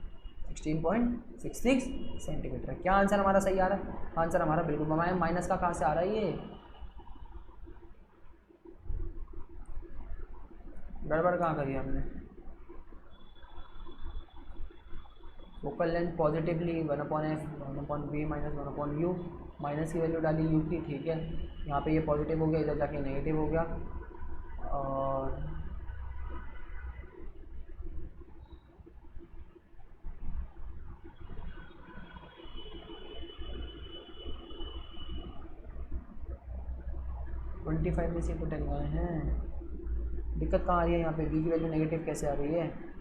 16.66 सेंटीमीटर। क्या आंसर हमारा सही आ रहा है? आंसर हमारा बिल्कुल माइनस का कहाँ से आ रहा है, ये गड़बड़ कहाँ करी हमने। Focal length positively 1/f 1/v minus 1/u, minus की वैल्यू डाली यू की, ठीक है। यहाँ पे ये पॉजिटिव हो गया, इधर जाके नेगेटिव हो गया, और ट्वेंटी फाइव में से को 10 गए हैं। दिक्कत कहाँ आ रही है यहाँ पे, बी की वैल्यू नेगेटिव कैसे आ रही है?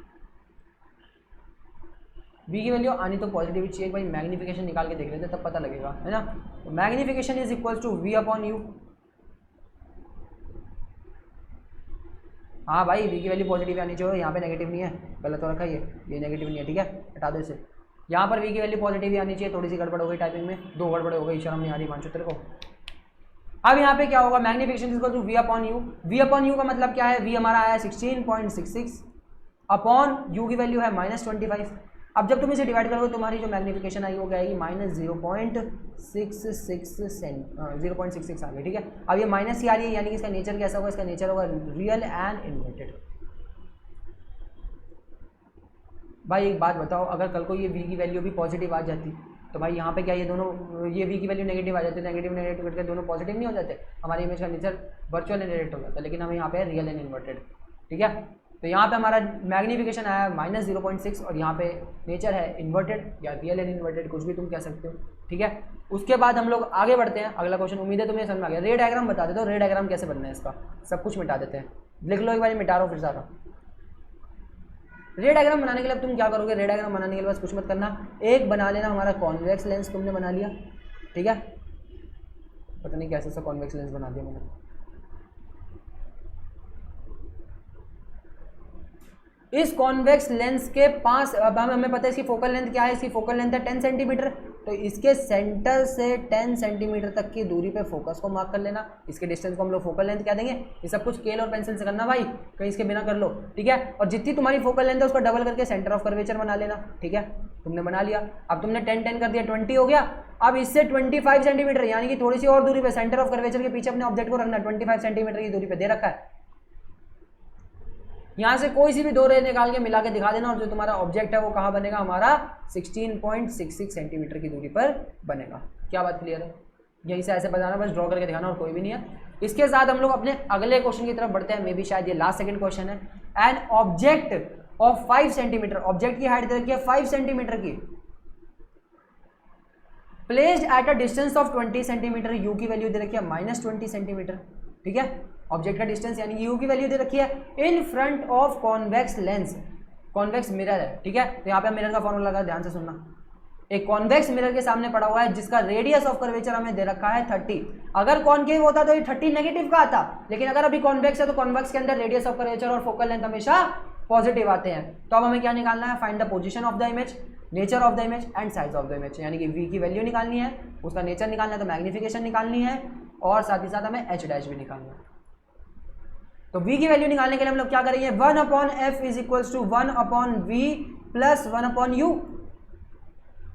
बी की वैल्यू आनी तो पॉजिटिव चाहिए भाई, मैग्निफिकेशन निकाल के देख लेते तब पता लगेगा, है ना। तो magnification is equal to V upon U. हाँ भाई, बी की वैल्यू पॉजिटिव आनी चाहिए, यहाँ पे नेगेटिव नहीं है, गलत हो रखा है ये नेगेटिव नहीं है, ठीक है, हटा दो इसे। यहाँ पर वी की वैल्यू पॉजिटिव ही आनी चाहिए, थोड़ी सी गड़बड़ हो गई टाइपिंग में, 2 गड़बड़ हो गई, शर्म नहीं आ रही मानचो तेरे को। अब यहाँ पे क्या होगा, magnification equal to V upon U. V upon U का मतलब क्या है, वी हमारा आया 16.66 अपॉन यू की वैल्यू है -25। अब जब तुम इसे डिवाइड करोगे तुम्हारी जो मैग्निफिकेशन आई वो क्या आएगी, -0.66 आ गई, ठीक है। अब ये माइनस ही आ रही है, यानी कि इसका नेचर कैसा होगा, इसका नेचर होगा रियल एंड इन्वर्टेड। भाई एक बात बताओ, अगर कल को ये वी की वैल्यू भी पॉजिटिव आ जाती तो भाई यहाँ पे क्या ये दोनों, ये वी की वैल्यू नेगेटिव आ जाती, नेगेटिव नेगेटिव करके दोनों पॉजिटिव नहीं हो जाते, हमारी इमेज का नेचर वर्चुअल एंड डायरेक्ट हो जाता है, लेकिन हमें यहाँ पे रियल एंड इन्वर्टेड, ठीक है। तो यहाँ पे हमारा मैग्निफिकेशन आया -0.6 और यहाँ पे नेचर है इन्वर्टेड या रियल एंड इन्वर्टेड, कुछ भी तुम कह सकते हो, ठीक है। उसके बाद हम लोग आगे बढ़ते हैं, अगला क्वेश्चन, उम्मीद है तुम्हें समझ में आ गया। रे डायग्राम बता देते हो, रे डायग्राम कैसे बनना है इसका, सब कुछ मिटा देते हैं, लिख लो एक बार, मिटा रहा हूँ फिर सारा। रे डायग्राम बनाने के लिए अब तुम क्या करोगे, रे डायग्राम बनाने के लिए बस कुछ मत करना, एक बना लेना हमारा कॉन्वेक्स लेंस, तुमने बना लिया, ठीक है। पता नहीं कैसे सा कॉन्वेक्स लेंस बना दिया मैंने। इस कॉन्वेक्स लेंस के पास, अब हमें पता है इसकी फोकल लेंथ क्या है, इसकी फोकल लेंथ है 10 सेंटीमीटर, तो इसके सेंटर से 10 सेंटीमीटर तक की दूरी पे फोकस को मार्क कर लेना, इसके डिस्टेंस को हम लोग फोकल लेंथ क्या देंगे। ये सब कुछ स्केल और पेंसिल से करना भाई, कहीं इसके बिना कर लो, ठीक है। और जितनी तुम्हारी फोकल लेंथ है उसको डबल करके सेंटर ऑफ कर्वेचर बना लेना, ठीक है। तुमने बना लिया, अब तुमने 10 कर दिया, 20 हो गया। अब इससे 25 सेंटीमीटर यानी कि थोड़ी सी और दूरी पे सेंटर ऑफ कर्वेचर के पीछे अपने ऑब्जेक्ट को रखना, 25 सेंटीमीटर की दूरी पे दे रखा है। यहाँ से कोई सी भी दो रे निकाल के मिला के दिखा देना, और जो तुम्हारा ऑब्जेक्ट है वो कहाँ बनेगा, हमारा 16.66 सेंटीमीटर की दूरी पर बनेगा। क्या बात क्लियर है? यहीं से ऐसे बताना, बस ड्रॉ करके दिखाना और कोई भी नहीं है। इसके साथ हम लोग अपने अगले क्वेश्चन की तरफ बढ़ते हैं, मे बी शायद ये लास्ट सेकंड क्वेश्चन है। An object of 5 centimetre, object की हाइट दे रखी है 5 सेंटीमीटर की, placed at a distance of 20 centimetre, you की वैल्यू दे रखी है -20 सेंटीमीटर, ठीक है। ऑब्जेक्ट का डिस्टेंस यानी कि यू की वैल्यू दे रखी है इन front of convex lens, convex mirror है, ठीक है। तो यहाँ पे मिरर का फॉर्मूला लगा, ध्यान से सुनना। एक कॉन्वेक्स मिरर के सामने पड़ा हुआ है जिसका रेडियस ऑफ कर्वेचर हमें दे रखा है 30। अगर कॉन्केव होता तो ये 30 नेगेटिव का आता, लेकिन अगर अभी कॉन्वेक्स है तो कॉन्वेक्स के अंदर रेडियस ऑफ कर्वेचर और फोकल लेंथ हमेशा पॉजिटिव आते हैं। तो अब हमें क्या निकालना है, find the position of the image, nature of the image and size of the image, यानी कि वी की वैल्यू निकालनी है, उसका नेचर निकालना है, तो मैग्निफिकेशन निकालनी है, और साथ ही साथ हमें एच डैश भी निकालना है। तो v की वैल्यू निकालने के लिए हम लोग क्या करेंगे, 1/f is equals to 1/v plus 1/u।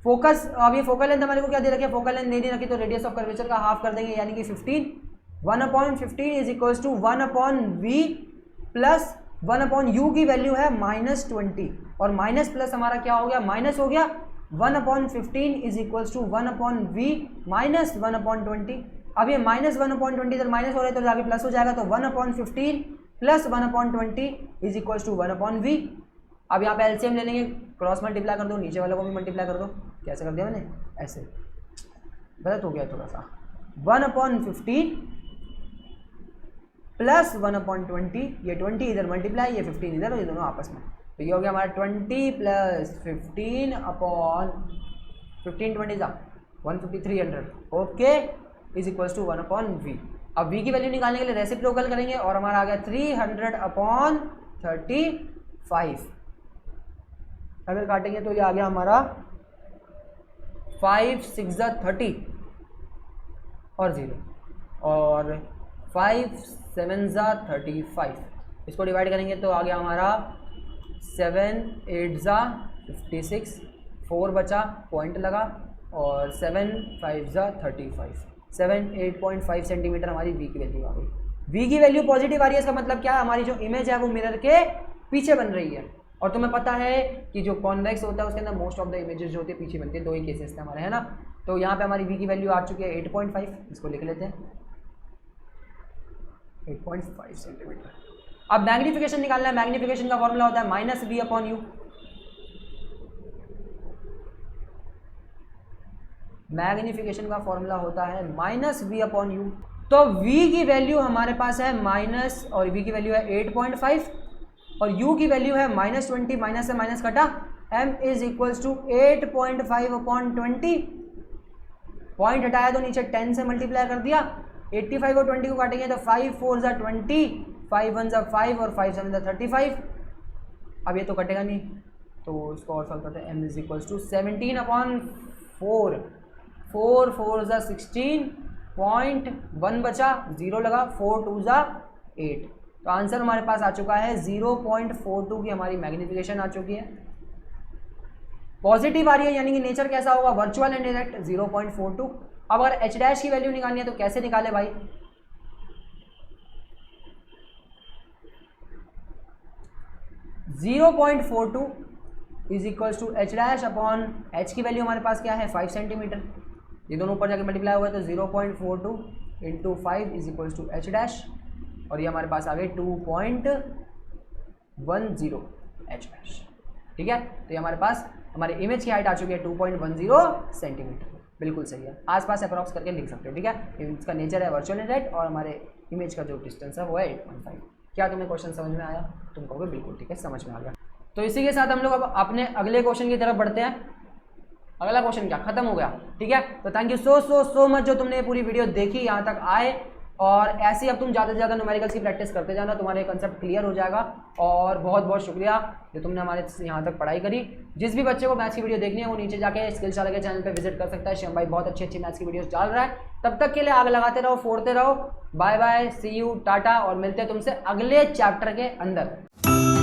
Focus, अब ये फोकल लेंथ हमारे को क्या दे रखी है, फोकल लेंथ नहीं दे रखी, तो रेडियस ऑफ कर्वेचर का हाफ कर देंगे, यानी कि 15। 1/15 is equals to 1/v plus 1/u की वैल्यू है -20, और माइनस प्लस हमारा क्या हो गया, माइनस हो गया। 1/15 is equals to 1/v minus 1/20। अब ये -1/20 इधर माइनस हो रहा है तो आगे प्लस हो जाएगा, तो 1/15 plus 1/20 is equals to 1/v। अब यहाँ पे एलसीएम ले लेंगे, क्रॉस मल्टीप्लाई कर दो, नीचे वाले को भी मल्टीप्लाई कर दो। कैसे कर दिया मैंने, ऐसे गलत हो गया थोड़ा सा। 1/15 प्लस 1/20, ये 20 इधर मल्टीप्लाई, ये 15 इधर, और ये दोनों आपस में, तो ये हो गया हमारा 20 plus 15 upon 15 20 150 300, okay, is equals to 1/v। अब v की वैल्यू निकालने के लिए रेसिप्रोकल करेंगे, और हमारा आ गया 300/35। अगर काटेंगे तो ये आ गया हमारा 5 6 30 और 0, और 5 7 35। इसको डिवाइड करेंगे तो आ गया हमारा 7 8 56, 4 बचा, पॉइंट लगा, और 7 5 35, 8.5 सेंटीमीटर हमारी वी की वैल्यू आ गई। वी की वैल्यू पॉजिटिव आ रही है, इसका मतलब क्या है, हमारी जो इमेज है वो मिरर के पीछे बन रही है, और तुम्हें पता है कि जो कॉन्वेक्स होता है उसके अंदर मोस्ट ऑफ द इमेजेस जो होती है पीछे बनती है, दो ही केसेस थे हमारे, है ना। तो यहाँ पे हमारी v की वैल्यू आ चुकी है 8.5, इसको लिख लेते हैं 8.5 सेंटीमीटर। अब मैग्नीफिकेशन निकालना है, मैग्नीफिकेशन का फॉर्मूला होता है -v/u। मैग्नीफिकेशन का फॉर्मूला होता है -v/u। तो v की वैल्यू हमारे पास है माइनस, और v की वैल्यू है 8.5 और u की वैल्यू है -20, माइनस से माइनस कटा, m is equals to 8.5/20, point हटाया तो नीचे 10 से मल्टीप्लाई कर दिया, 85 और 20 को काटेंगे तो 5 4 ज़ा 20, 5 1 ज़ा 5 और 5 7 ज़ा 35। अब ये तो कटेगा नहीं, तो इसको और सॉल्व करते हैं। m इज इक्वल्स टू 17/4, 4 4 ज़ा 16, 0.1 बचा, 0 लगा, 4 2 ज़ा 8। तो आंसर हमारे पास आ चुका है 0.42 की हमारी मैग्नीफिकेशन आ चुकी है। पॉजिटिव आ रही है यानी कि नेचर कैसा होगा, वर्चुअल एंड डायरेक्ट, 0.42। अब अगर h डैश की वैल्यू निकालनी है तो कैसे निकाले भाई, (0.42 is equals to h dash upon h की वैल्यू हमारे पास क्या है 5 सेंटीमीटर, ये दोनों ऊपर जाके मल्टीप्लाई हुआ है तो 0.42 into 5 is equals to h dash, और ये हमारे पास आ गई 2.10 h डैश। ठीक है, तो ये हमारे पास हमारे इमेज की हाइट आ चुकी है 2.10 सेंटीमीटर। बिल्कुल सही है, आसपास अप्रॉक्स करके लिख सकते हो। ठीक है, इसका नेचर है वर्चुअल डायरेक्ट और हमारे इमेज का जो डिस्टेंस है वो है 8.5। क्या तुम्हें क्वेश्चन समझ में आया? तुम कहोगे बिल्कुल ठीक है, समझ में आ गया। तो इसी के साथ हम लोग अब अपने अगले क्वेश्चन की तरफ बढ़ते हैं। अगला क्वेश्चन क्या खत्म हो गया? ठीक है, तो थैंक यू सो मच जो तुमने पूरी वीडियो देखी, यहाँ तक आए, और ऐसे ही अब तुम ज़्यादा से ज़्यादा न्यूमेरिकल्स की प्रैक्टिस करते जाना, तुम्हारे कंसेप्ट क्लियर हो जाएगा। और बहुत बहुत शुक्रिया जो तुमने हमारे यहाँ तक पढ़ाई करी। जिस भी बच्चे को मैथ्स की वीडियो देखनी है वो नीचे जाके स्किल्स वाले के चैनल पे विजिट कर सकता है। श्याम भाई बहुत अच्छी मैथ्स की वीडियोस डाल रहा है। तब तक के लिए आग लगाते रहो, फोड़ते रहो। बाय बाय, सी यू, टाटा, और मिलते हैं तुमसे अगले चैप्टर के अंदर।